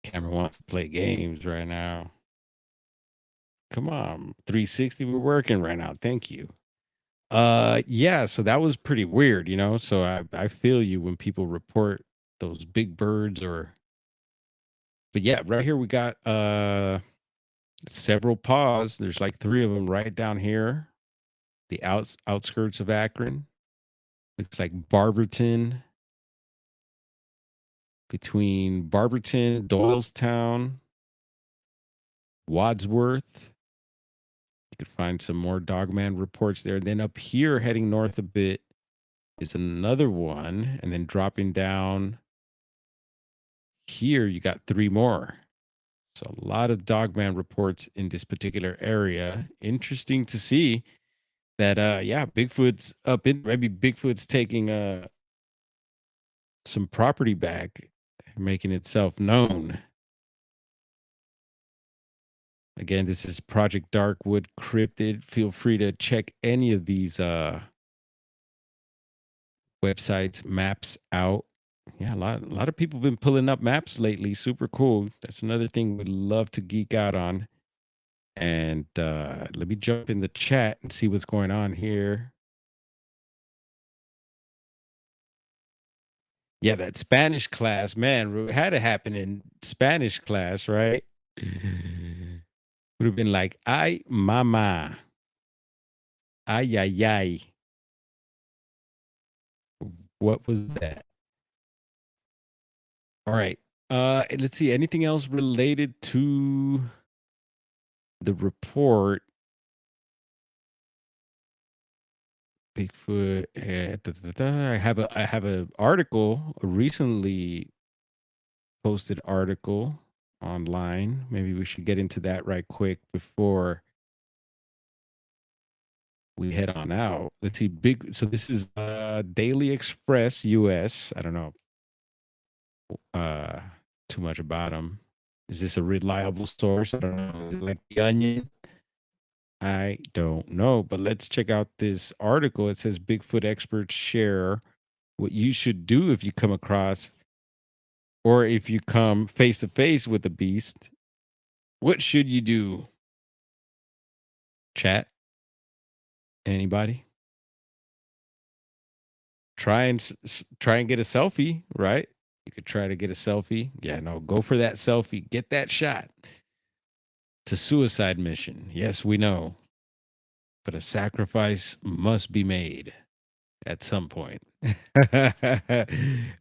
S1: Camera wants to play games right now. Come on, 360, we're working right now. Thank you. Yeah, so that was pretty weird, you know. So I feel you when people report those big birds or but yeah, right here we got several paws. There's like three of them right down here, the outskirts of Akron. Looks like Barberton, between Barberton, Doylestown, Wadsworth. You could find some more Dogman reports there. Then up here, heading north a bit, is another one, and then dropping down here, you got three more. So a lot of Dogman reports in this particular area. Interesting to see that yeah, Bigfoot's up in maybe Bigfoot's taking some property back, making itself known. Again, this is Project Darkwood Cryptid. Feel free to check any of these websites, maps out. Yeah, a lot of people have been pulling up maps lately. Super cool. That's another thing we'd love to geek out on. And let me jump in the chat and see what's going on here. Yeah, that Spanish class, man, had to happen in Spanish class, right? Would have been like, ay, mama, ay, ay, ay. What was that? All right. Let's see. Anything else related to the report? Bigfoot. I have a article, a recently posted article online. Maybe we should get into that right quick before we head on out. Let's see. So this is Daily Express US. I don't know uh too much about them. Is this a reliable source? I don't know. Is it like the Onion? I don't know, but let's check out this article. It says Bigfoot experts share what you should do if you come across or if you come face to face with a beast. What should you do? Chat? Anybody? Try and get a selfie, right? You could try to get a selfie. Yeah, no, go for that selfie. Get that shot. It's a suicide mission. Yes, we know. But a sacrifice must be made at some point.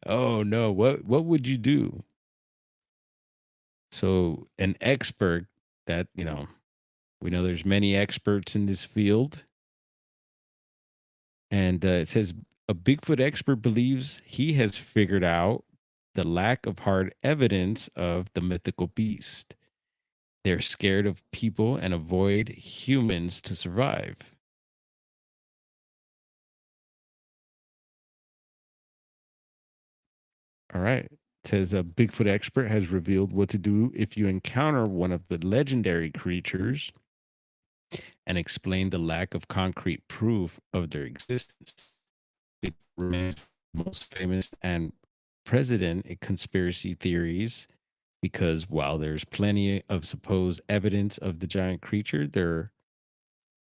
S1: Oh no, what would you do? So an expert that, we know there's many experts in this field. And it says a Bigfoot expert believes he has figured out the lack of hard evidence of the mythical beast. They're scared of people and avoid humans to survive. All right. It says a Bigfoot expert has revealed what to do if you encounter one of the legendary creatures and explained the lack of concrete proof of their existence. Bigfoot remains most famous and president in conspiracy theories because while there's plenty of supposed evidence of the giant creature,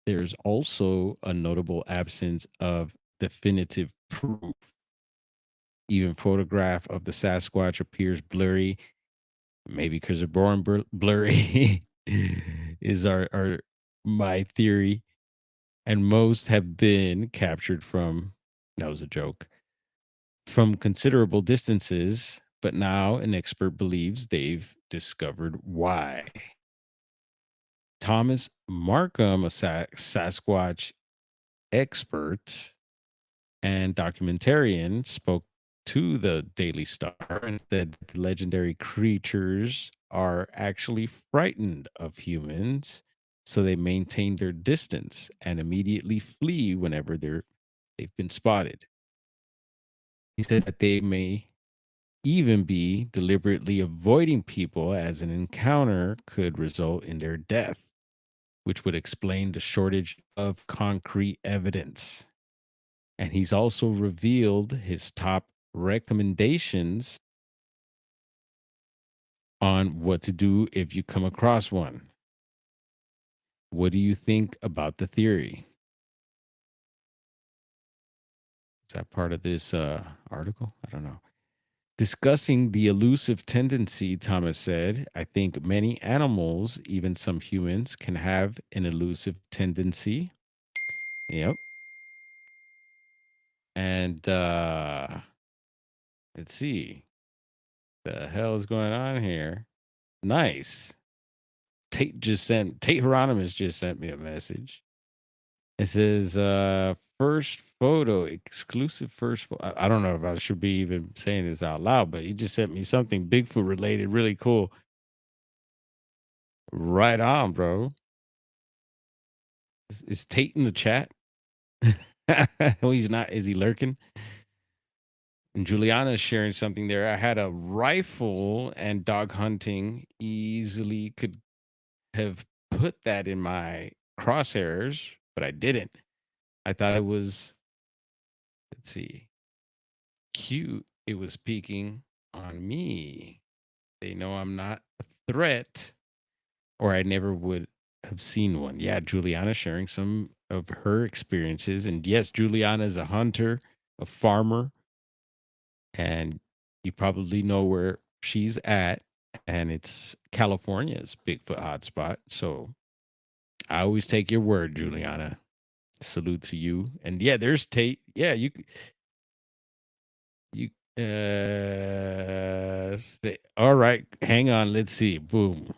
S1: there's also a notable absence of definitive proof. Even photograph of the Sasquatch appears blurry, maybe because they're born blurry, is our my theory. And most have been captured from, that was a joke, from considerable distances. But now an expert believes they've discovered why. Thomas Markham, a Sasquatch expert and documentarian, spoke to the Daily Star and said the legendary creatures are actually frightened of humans, so they maintain their distance and immediately flee whenever they've been spotted. He said that they may even be deliberately avoiding people as an encounter could result in their death, which would explain the shortage of concrete evidence. And he's also revealed his top recommendations on what to do if you come across one. What do you think about the theory? Is that part of this article? I don't know. Discussing the elusive tendency, Thomas said, I think many animals, even some humans, can have an elusive tendency. Yep. And let's see. The hell is going on here? Nice. Tate Hieronymus just sent me a message. It says first photo, exclusive first photo. I don't know if I should be even saying this out loud, but he just sent me something Bigfoot related, really cool. Right on, bro. Is Tate in the chat? Oh, he's not. Is he lurking? And Juliana is sharing something there. I had a rifle and dog hunting easily could have put that in my crosshairs, but I didn't. I thought it was, let's see, cute. It was peeking on me. They know I'm not a threat, or I never would have seen one. Yeah, Juliana sharing some of her experiences. And yes, Juliana is a hunter, a farmer, and you probably know where she's at. And it's California's Bigfoot hotspot. So I always take your word, Juliana. Salute to you. And yeah, there's Tate. Yeah, you all right. Hang on. Let's see. Boom.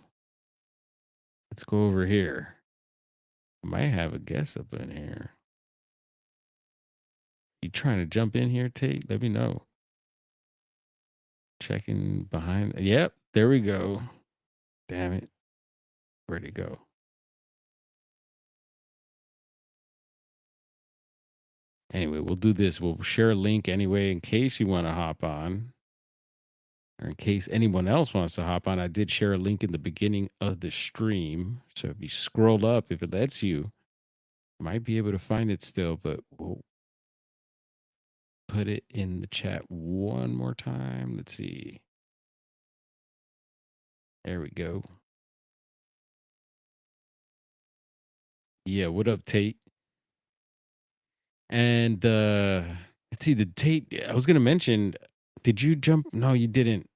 S1: Let's go over here. Might have a guest up in here. You trying to jump in here, Tate? Let me know. Checking behind. Yep, there we go. Damn it. Where'd it go? Anyway, we'll do this. We'll share a link anyway in case you want to hop on, or in case anyone else wants to hop on. I did share a link in the beginning of the stream. So if you scroll up, if it lets you, might be able to find it still, but we'll put it in the chat one more time. Let's see. There we go. Yeah, what up, Tate? And let's see, the Tate. I was gonna mention, did you jump? No, you didn't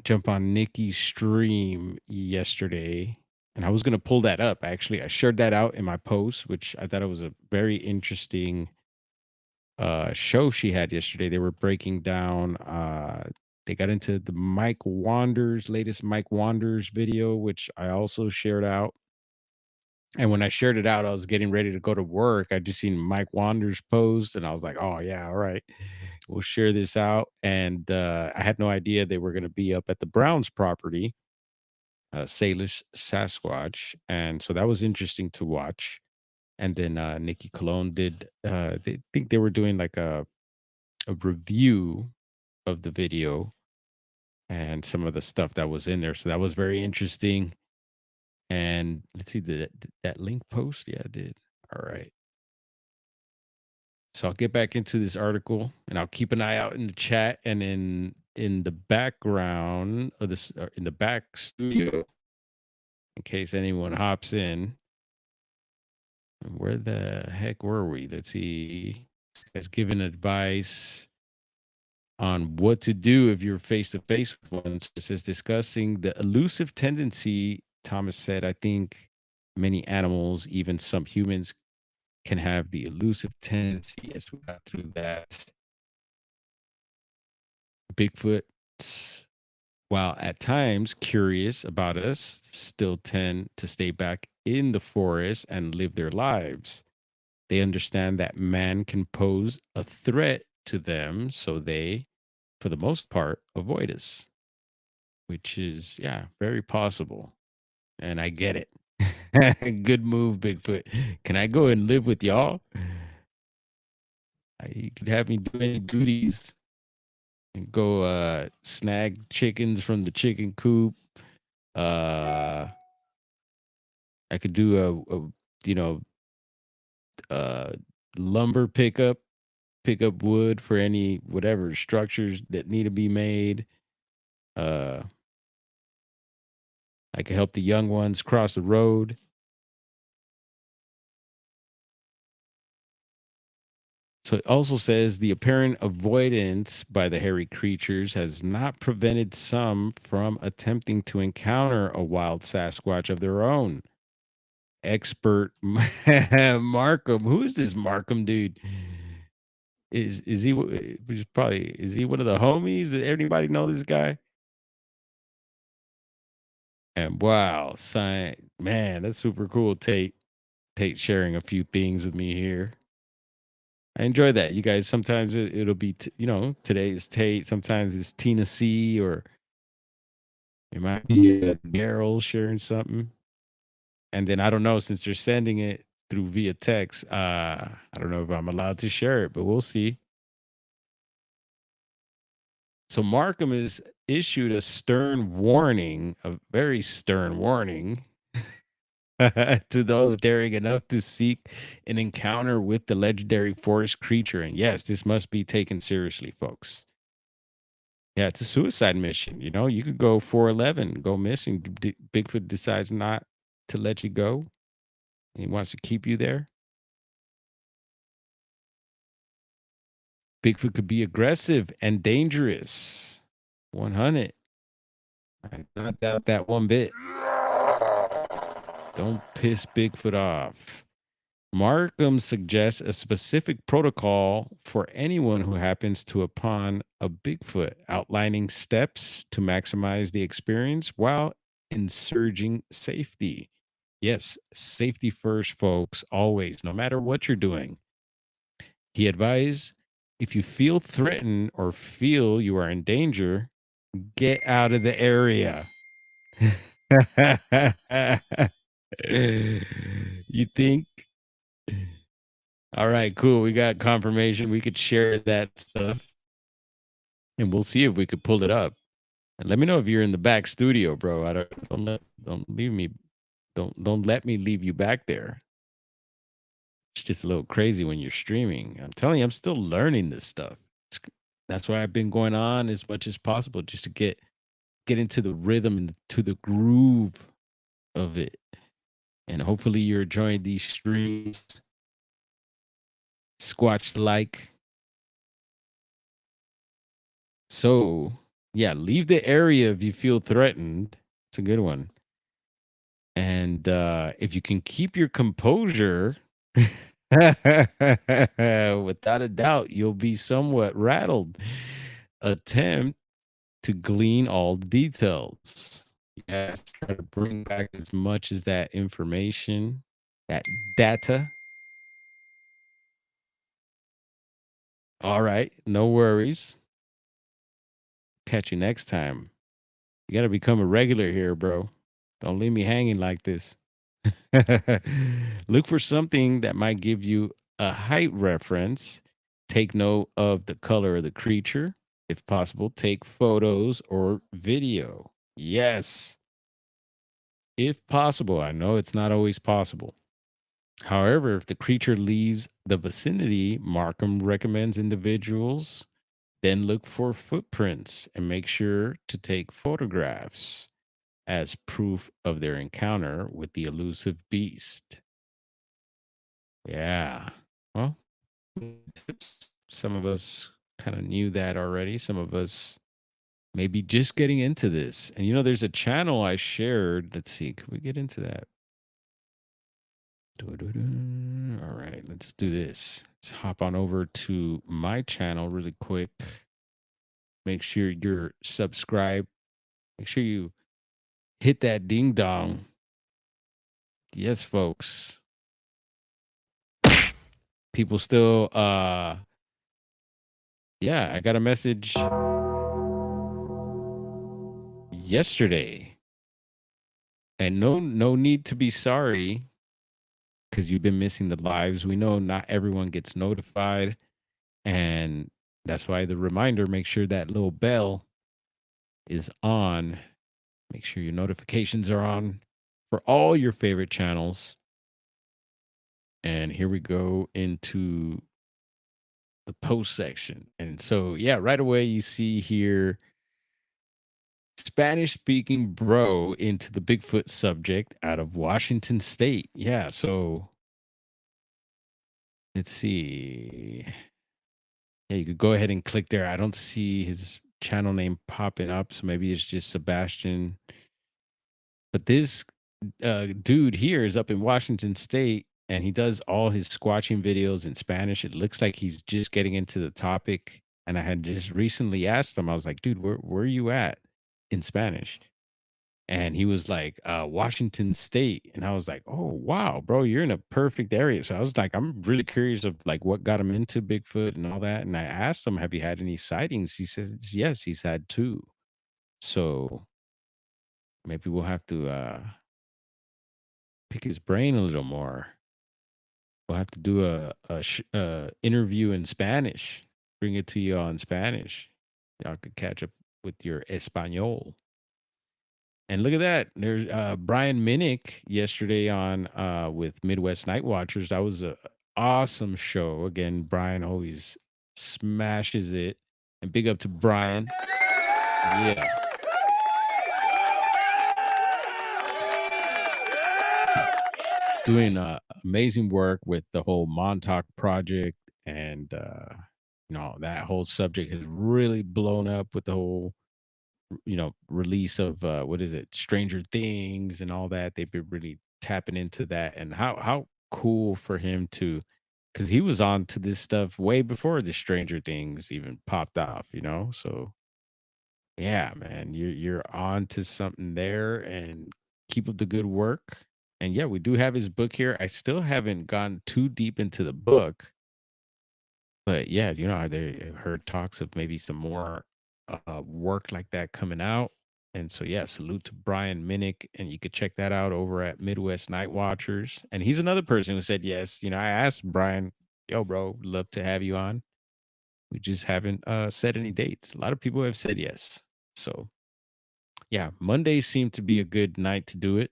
S1: jump on Nikki's stream yesterday. And I was gonna pull that up. Actually, I shared that out in my post, which I thought it was a very interesting show she had yesterday. They were breaking down they got into the Mike Wanders latest Mike Wanders video, which I also shared out. And when I shared it out, I was getting ready to go to work. I just seen Mike Wanders post and I was like, oh yeah, all right. We'll share this out. And I had no idea they were going to be up at the Browns property, Salish Sasquatch. And so that was interesting to watch. And then Nikki Cologne did they think they were doing like a review of the video and some of the stuff that was in there. So that was very interesting. And let's see, did that link post? Yeah, I did. All right. So I'll get back into this article and I'll keep an eye out in the chat and in the background of this in the back studio in case anyone hops in. And where the heck were we? Let's see. This guy's giving advice. on what to do if you're face to face with one. So it says discussing the elusive tendency. Thomas said, I think many animals, even some humans, can have the elusive tendency. As we got through that, Bigfoot, while at times curious about us, still tend to stay back in the forest and live their lives. They understand that man can pose a threat to them, so they, for the most part, avoid us, which is, yeah, very possible. And I get it. Good move, Bigfoot. Can I go and live with y'all? You could have me do any duties and go snag chickens from the chicken coop. Uh, I could do you know, uh, lumber pickup, pick up wood for any whatever structures that need to be made. Uh, I could help the young ones cross the road. So it also says the apparent avoidance by the hairy creatures has not prevented some from attempting to encounter a wild Sasquatch of their own. Expert Markham, who is this Markham dude? Is he probably is he one of the homies? Does anybody know this guy? And wow, man, that's super cool. Tate sharing a few things with me here. I enjoy that. You guys, sometimes it'll be, today is Tate. Sometimes it's Tina C, or it might be Daryl sharing something. And then I don't know, since they're sending it through via text, I don't know if I'm allowed to share it, but we'll see. So Markham has issued a stern warning, a very stern warning to those daring enough to seek an encounter with the legendary forest creature. And yes, this must be taken seriously, folks. Yeah, it's a suicide mission. You could go 411, go missing. Bigfoot decides not to let you go. He wants to keep you there. Bigfoot could be aggressive and dangerous. 100. I do not doubt that one bit. Don't piss Bigfoot off. Markham suggests a specific protocol for anyone who happens to upon a Bigfoot, outlining steps to maximize the experience while ensurging safety. Yes, safety first, folks, always, no matter what you're doing. He advised, if you feel threatened or feel you are in danger, get out of the area. You think? All right, cool. We got confirmation. We could share that stuff, and we'll see if we could pull it up. And let me know if you're in the back studio, bro. Don't leave me. Don't let me leave you back there. It's just a little crazy when you're streaming. I'm telling you, I'm still learning this stuff. That's why I've been going on as much as possible, just to get into the rhythm and to the groove of it. And hopefully you're enjoying these streams. Squatch like. So, yeah, leave the area if you feel threatened. It's a good one. And if you can keep your composure, without a doubt, you'll be somewhat rattled. Attempt to glean all the details. Yes, try to bring back as much as that information, that data. All right, no worries. Catch you next time. You got to become a regular here, bro. Don't leave me hanging like this. Look for something that might give you a height reference. Take note of the color of the creature. If possible, take photos or video. Yes. If possible, I know it's not always possible. However, if the creature leaves the vicinity, Markham recommends individuals then look for footprints and make sure to take photographs as proof of their encounter with the elusive beast. Yeah. Well, some of us kind of knew that already. Some of us maybe just getting into this. And there's a channel I shared. Let's see, can we get into that? All right, let's do this. Let's hop on over to my channel really quick. Make sure you're subscribed. Make sure you hit that ding dong. Yes, folks. People still yeah, I got a message yesterday. And no need to be sorry because you've been missing the lives. We know not everyone gets notified, and that's why the reminder, make sure that little bell is on. Make sure your notifications are on for all your favorite channels. And here we go into the post section. And so, yeah, right away you see here Spanish speaking bro into the Bigfoot subject out of Washington State. Yeah, so let's see. Yeah, you could go ahead and click there. I don't see his channel name popping up, so maybe it's just Sebastian. But this dude here is up in Washington State, and he does all his squatching videos in Spanish. It looks like he's just getting into the topic. And I had just recently asked him, I was like, dude, where are you at in Spanish? And he was like, Washington State. And I was like, oh, wow, bro, you're in a perfect area. So I was like, I'm really curious of like what got him into Bigfoot and all that. And I asked him, have you had any sightings? He says, yes, he's had two. So maybe we'll have to pick his brain a little more. We'll have to do a interview in Spanish, bring it to you all in Spanish. Y'all could catch up with your Espanol. And look at that. There's Brian Minnick yesterday on with Midwest Night Watchers. That was a awesome show. Again, Brian always smashes it. And big up to Brian. Yeah. Doing amazing work with the whole Montauk project. And that whole subject has really blown up with the whole release of what is it, Stranger Things and all that. They've been really tapping into that, and how cool for him to, because he was on to this stuff way before the Stranger Things even popped off, so yeah, man, you're on to something there, and keep up the good work. And yeah, we do have his book here. I still haven't gone too deep into the book, but yeah, I've heard talks of maybe some more work like that coming out. And so, yeah, salute to Brian Minnick. And you could check that out over at Midwest Night Watchers. And he's another person who said yes. I asked Brian, yo, bro, love to have you on. We just haven't set any dates. A lot of people have said yes. So, yeah, Mondays seem to be a good night to do it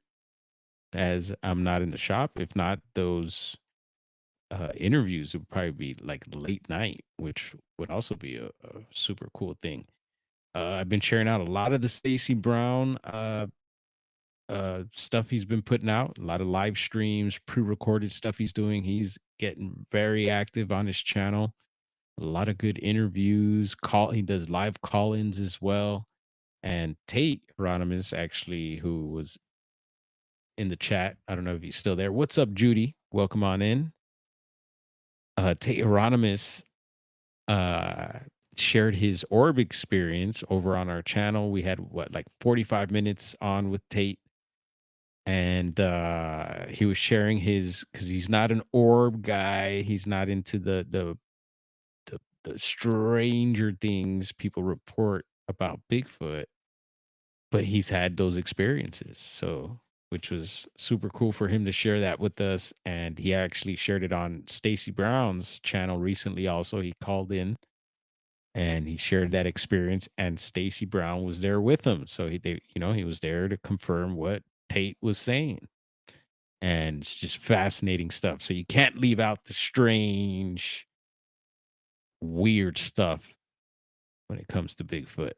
S1: as I'm not in the shop. If not, those interviews would probably be like late night, which would also be a super cool thing. I've been sharing out a lot of the Stacy Brown stuff he's been putting out, a lot of live streams, pre-recorded stuff he's doing. He's getting very active on his channel. A lot of good interviews. He does live call-ins as well. And Tate Hieronymus, actually, who was in the chat. I don't know if he's still there. What's up, Judy? Welcome on in. Tate Hieronymus shared his orb experience over on our channel. We had like 45 minutes on with Tate, and he was sharing his, because he's not an orb guy. He's not into the stranger things people report about Bigfoot, but he's had those experiences. So, which was super cool for him to share that with us. And he actually shared it on Stacy Brown's channel recently. Also, he called in and he shared that experience, and Stacy Brown was there with him. So he was there to confirm what Tate was saying. And it's just fascinating stuff. So you can't leave out the strange, weird stuff when it comes to Bigfoot.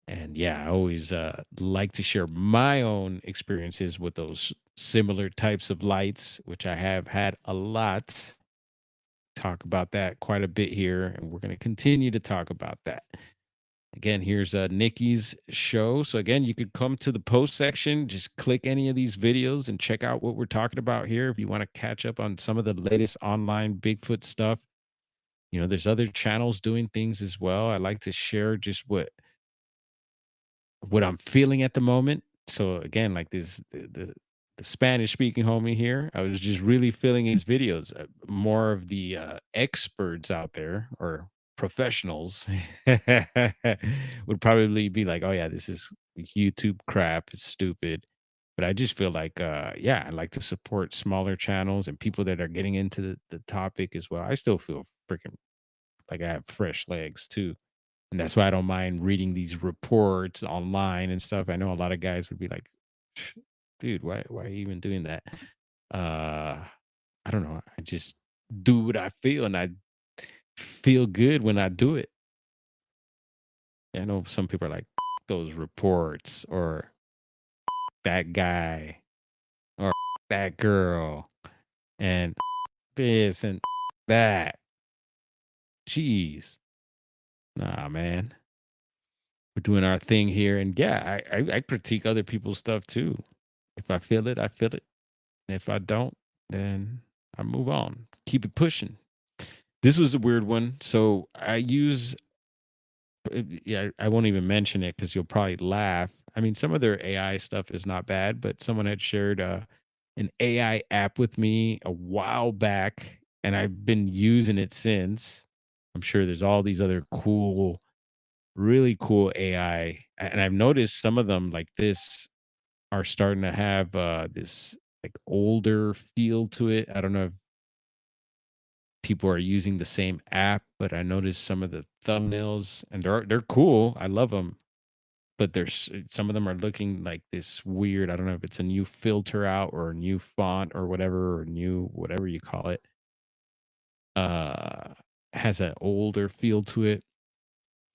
S1: And yeah, I always like to share my own experiences with those similar types of lights, which I have had a lot. talk about that quite a bit here, and we're going to continue to talk about that. Again, here's Nikki's show. So again, you could come to the post section, just click any of these videos and check out what we're talking about here. If you want to catch up on some of the latest online Bigfoot stuff, there's other channels doing things as well. I like to share just what I'm feeling at the moment. So again, like this, the Spanish speaking homie here, I was just really feeling his videos. More of the experts out there or professionals would probably be like, "Oh yeah, this is YouTube crap. It's stupid." But I just feel like, yeah, I like to support smaller channels and people that are getting into the topic as well. I still feel freaking like I have fresh legs too. And that's why I don't mind reading these reports online and stuff. I know a lot of guys would be like, "Psh, dude, why are you even doing that?" Uh I don't know. I just do what I feel and I feel good when I do it. I know some people are like those reports or that guy or that girl and this and that. Jeez. Nah, man. We're doing our thing here. And yeah, I critique other people's stuff too. If I feel it, I feel it. And if I don't, then I move on. Keep it pushing. This was a weird one. So I use, yeah, I won't even mention it because you'll probably laugh. I mean, some of their AI stuff is not bad, but someone had shared an AI app with me a while back, and I've been using it since. I'm sure there's all these other cool, really cool AI. And I've noticed some of them like this are starting to have this like older feel to it. I don't know if people are using the same app, but I noticed some of the thumbnails and they're cool. I love them, but there's some of them are looking like this weird. I don't know if it's a new filter out or a new font or whatever or new whatever you call it. Uh has an older feel to it,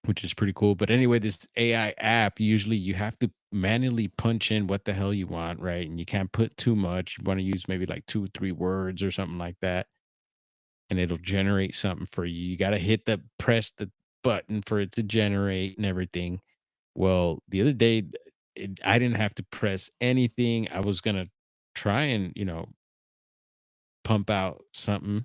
S1: which is pretty cool. But anyway, this AI app, usually you have to manually punch in what the hell you want, right? And you can't put too much. You want to use maybe like 2 or 3 words or something like that. And it'll generate something for you. You got to press the button for it to generate and everything. Well, the other day, I didn't have to press anything. I was going to try and, pump out something.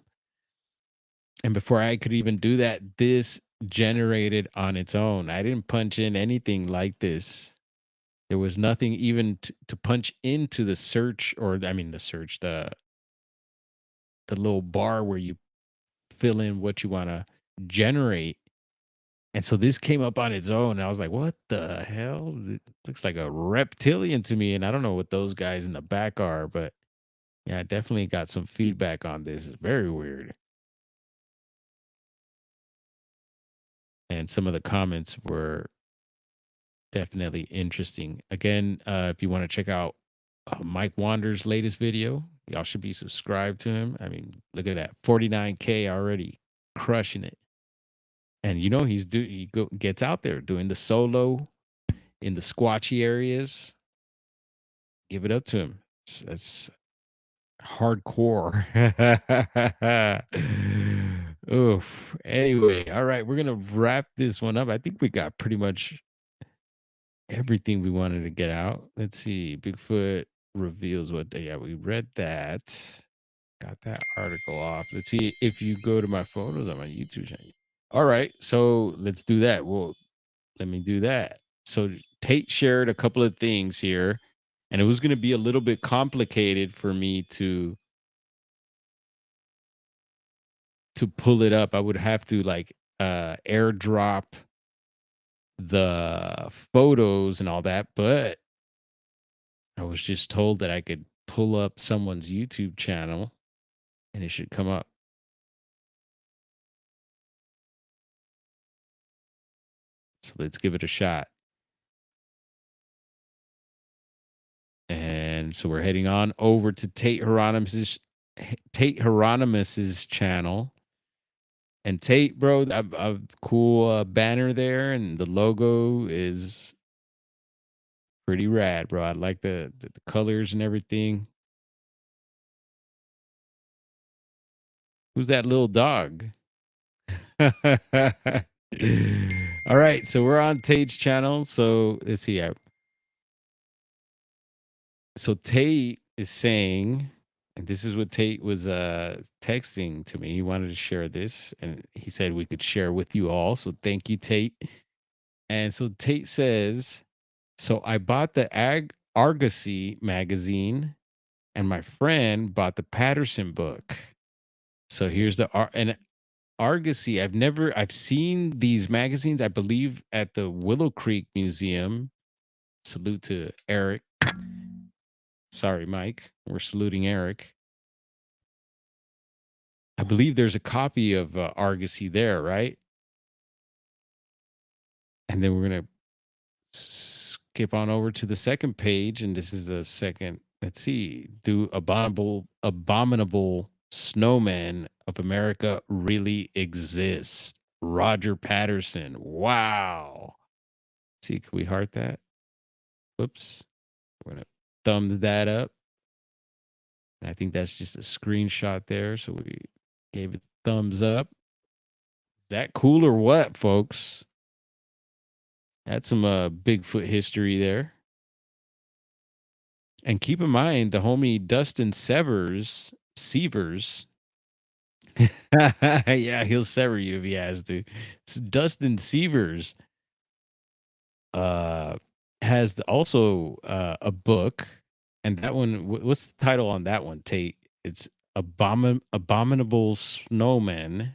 S1: And before I could even do that, this generated on its own. I didn't punch in anything like this. There was nothing even to punch into the search or I mean the search, the little bar where you fill in what you want to generate. And so this came up on its own. And I was like, what the hell? It looks like a reptilian to me. And I don't know what those guys in the back are, but yeah, I definitely got some feedback on this. It's very weird. And some of the comments were definitely interesting. Again, if you want to check out Mike Wander's latest video, y'all should be subscribed to him. I mean, look at that, 49K already, crushing it. And gets out there doing the solo in the squatchy areas. Give it up to him. That's hardcore. Oof. Anyway, all right, we're gonna wrap this one up. I think we got pretty much everything we wanted to get out. Let's see. Bigfoot reveals what they, yeah, we read that. Got that article off. Let's see if you go to my photos on my YouTube channel. All right. So let's do that. Well, let me do that. So Tate shared a couple of things here, and it was going to be a little bit complicated for me to pull it up. I would have to like airdrop the photos and all that, but I was just told that I could pull up someone's YouTube channel and it should come up. So let's give it a shot. And so we're heading on over to Tate Hieronymus's channel. And Tate, bro, a cool banner there, and the logo is pretty rad, bro. I like the colors and everything. Who's that little dog? All right, so we're on Tate's channel. So let's see. So Tate is saying, and this is what Tate was texting to me. He wanted to share this, and he said we could share with you all. So thank you, Tate. And so Tate says, so I bought the Argosy magazine, and my friend bought the Patterson book. So here's and Argosy. I've seen these magazines, I believe, at the Willow Creek Museum. Salute to Eric. Sorry, Mike. We're saluting Eric. I believe there's a copy of Argosy there, right? And then we're going to skip on over to the second page. And this is the second. Let's see. Do abominable snowmen of America really exist? Roger Patterson. Wow. Let's see, can we heart that? Whoops. We're going to thumb that up. And I think that's just a screenshot there. So we gave it thumbs up. Is that cool or what, folks? That's some Bigfoot history there. And keep in mind, the homie Dustin Severs. Yeah, he'll sever you if he has to. Dustin Severs has also a book. And that one, what's the title on that one, Tate? It's Abominable Snowmen.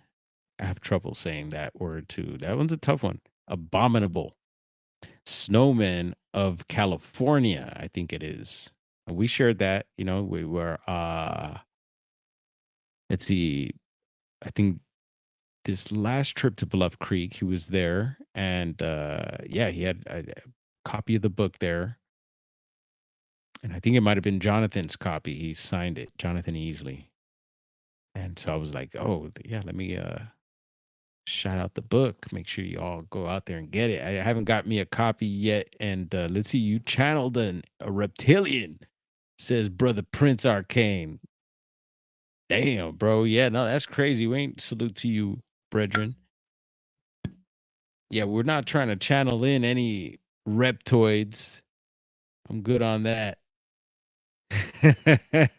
S1: I have trouble saying that word too. That one's a tough one. Abominable Snowmen of California, I think it is. And we shared that, we were let's see, I think this last trip to Bluff Creek, he was there, and yeah, he had a copy of the book there. And I think it might have been Jonathan's copy. He signed it, Jonathan Easley. And so I was like, oh yeah, let me shout out the book. Make sure you all go out there and get it. I haven't got me a copy yet. And let's see, you channeled a reptilian, says Brother Prince Arcane. Damn, bro. Yeah, no, that's crazy. We ain't salute to you, brethren. Yeah, we're not trying to channel in any reptoids. I'm good on that.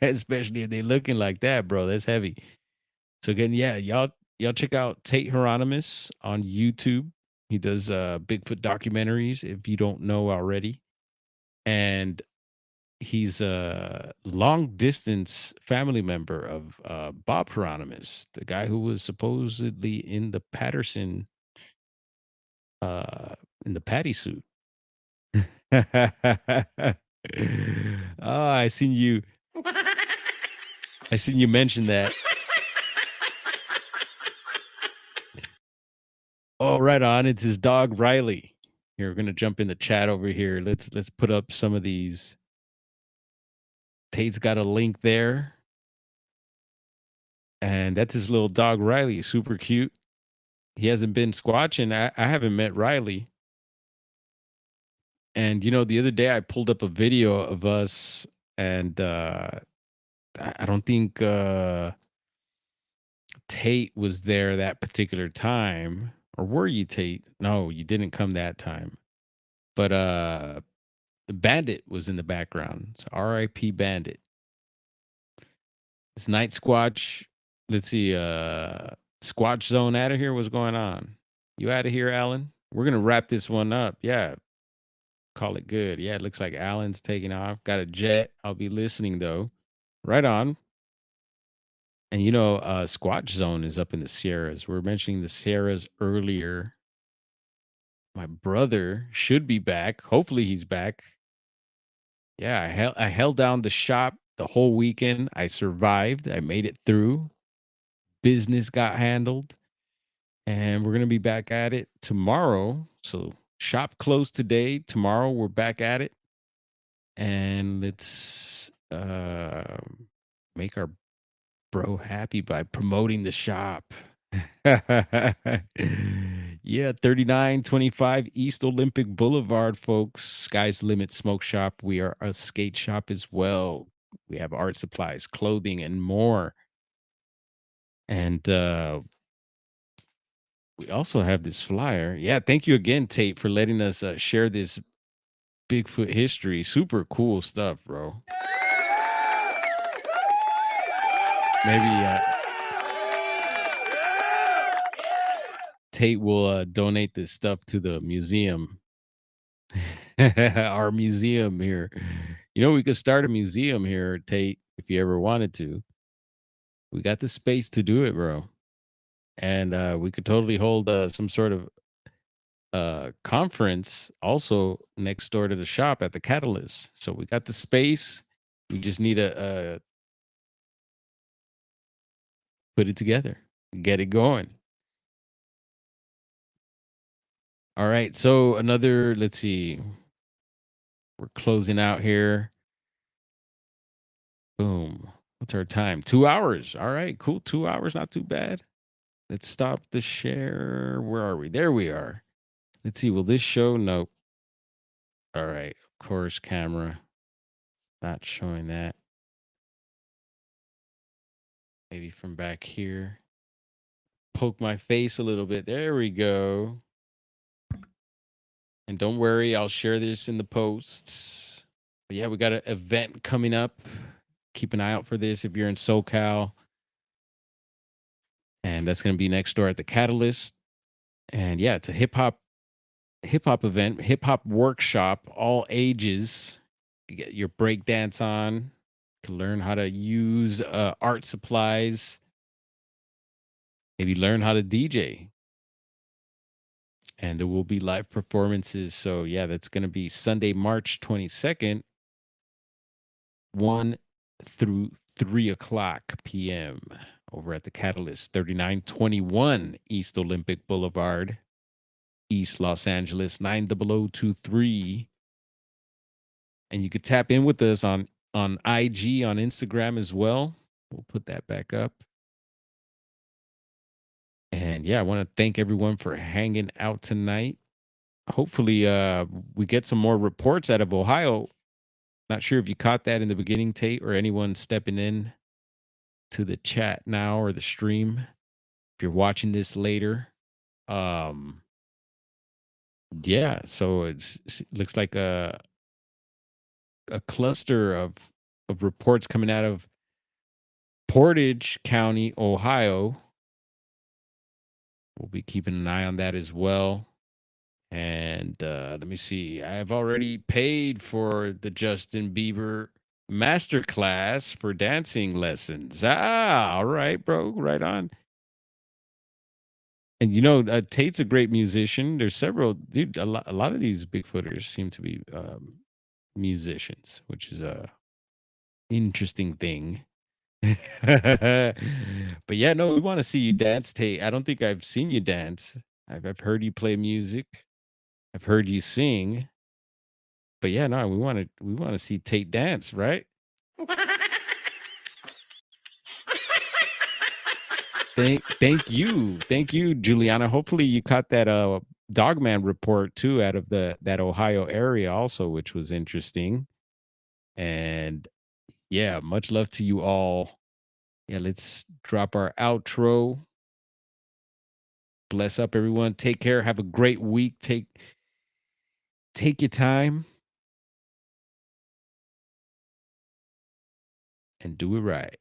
S1: Especially if they looking like that, bro. That's heavy. So again, yeah, y'all check out Tate Hieronymus on YouTube. He does Bigfoot documentaries, if you don't know already. And he's a long distance family member of Bob Hieronymus, the guy who was supposedly in the Patterson in the Patty suit. Oh, I seen you mention that. Oh, right on. It's his dog Riley. Here, we're gonna jump in the chat over here. Let's put up some of these. Tate's got a link there. And that's his little dog Riley. Super cute. He hasn't been squatching. I haven't met Riley. And the other day I pulled up a video of us, and I don't think Tate was there that particular time. Or were you, Tate? No, you didn't come that time. But Bandit was in the background. So R.I.P. Bandit. It's Night Squatch. Let's see. Squatch Zone out of here. What's going on? You out of here, Alan? We're gonna wrap this one up. Yeah. Call it good. Yeah, it looks like Alan's taking off. Got a jet. I'll be listening though. Right on. And Squatch Zone is up in the Sierras. We were mentioning the Sierras earlier. My brother should be back. Hopefully he's back. Yeah, I held down the shop the whole weekend. I survived. I made it through. Business got handled. And we're going to be back at it tomorrow. So shop closed today. Tomorrow we're back at it. And let's make our bro happy by promoting the shop. Yeah, 3925 East Olympic Boulevard, folks. Sky's the Limit Smoke Shop. We are a skate shop as well. We have art supplies, clothing, and more. And we also have this flyer. Yeah, thank you again, Tate, for letting us share this Bigfoot history. Super cool stuff, bro. Maybe Tate will donate this stuff to the museum. Our museum here. You know, we could start a museum here, Tate, if you ever wanted to. We got the space to do it, bro. And we could totally hold some sort of conference also next door to the shop at the Catalyst. So we got the space. We just need to put it together, get it going. All right. So another, let's see, we're closing out here. Boom. What's our time? 2 hours. All right, cool. 2 hours, not too bad. Let's stop the share. Where are we? There we are. Let's see. Will this show? Nope. All right. Of course, camera. Not showing that. Maybe from back here. Poke my face a little bit. There we go. And don't worry, I'll share this in the posts. But yeah, we got an event coming up. Keep an eye out for this if you're in SoCal. And that's going to be next door at the Catalyst. And yeah, it's a hip hop event, hip hop workshop, all ages. You get your break dance on, to learn how to use art supplies, maybe learn how to DJ. And there will be live performances. So yeah, that's going to be Sunday, March 22nd, 1 through 3 o'clock p.m. over at the Catalyst, 3921 East Olympic Boulevard, East Los Angeles, 90023. And you could tap in with us on IG, on Instagram as well. We'll put that back up. And yeah, I want to thank everyone for hanging out tonight. Hopefully, we get some more reports out of Ohio. Not sure if you caught that in the beginning, Tate, or anyone stepping in to the chat now or the stream. If you're watching this later, yeah. So it looks like a cluster of reports coming out of Portage County, Ohio. We'll be keeping an eye on that as well. And let me see. I've already paid for the Justin Bieber masterclass for dancing lessons. Ah, all right, bro. Right on. And you know, Tate's a great musician. There's several, dude. A lot of these Bigfooters seem to be musicians, which is a interesting thing. But yeah, no, we want to see you dance, Tate. I don't think I've seen you dance. I've heard you play music. I've heard you sing. But yeah, no, we want to see Tate dance, right? Thank you, Juliana. Hopefully you caught that Dogman report too out of that Ohio area also, which was interesting. And yeah, much love to you all. Yeah, let's drop our outro. Bless up, everyone. Take care. Have a great week. Take your time and do it right.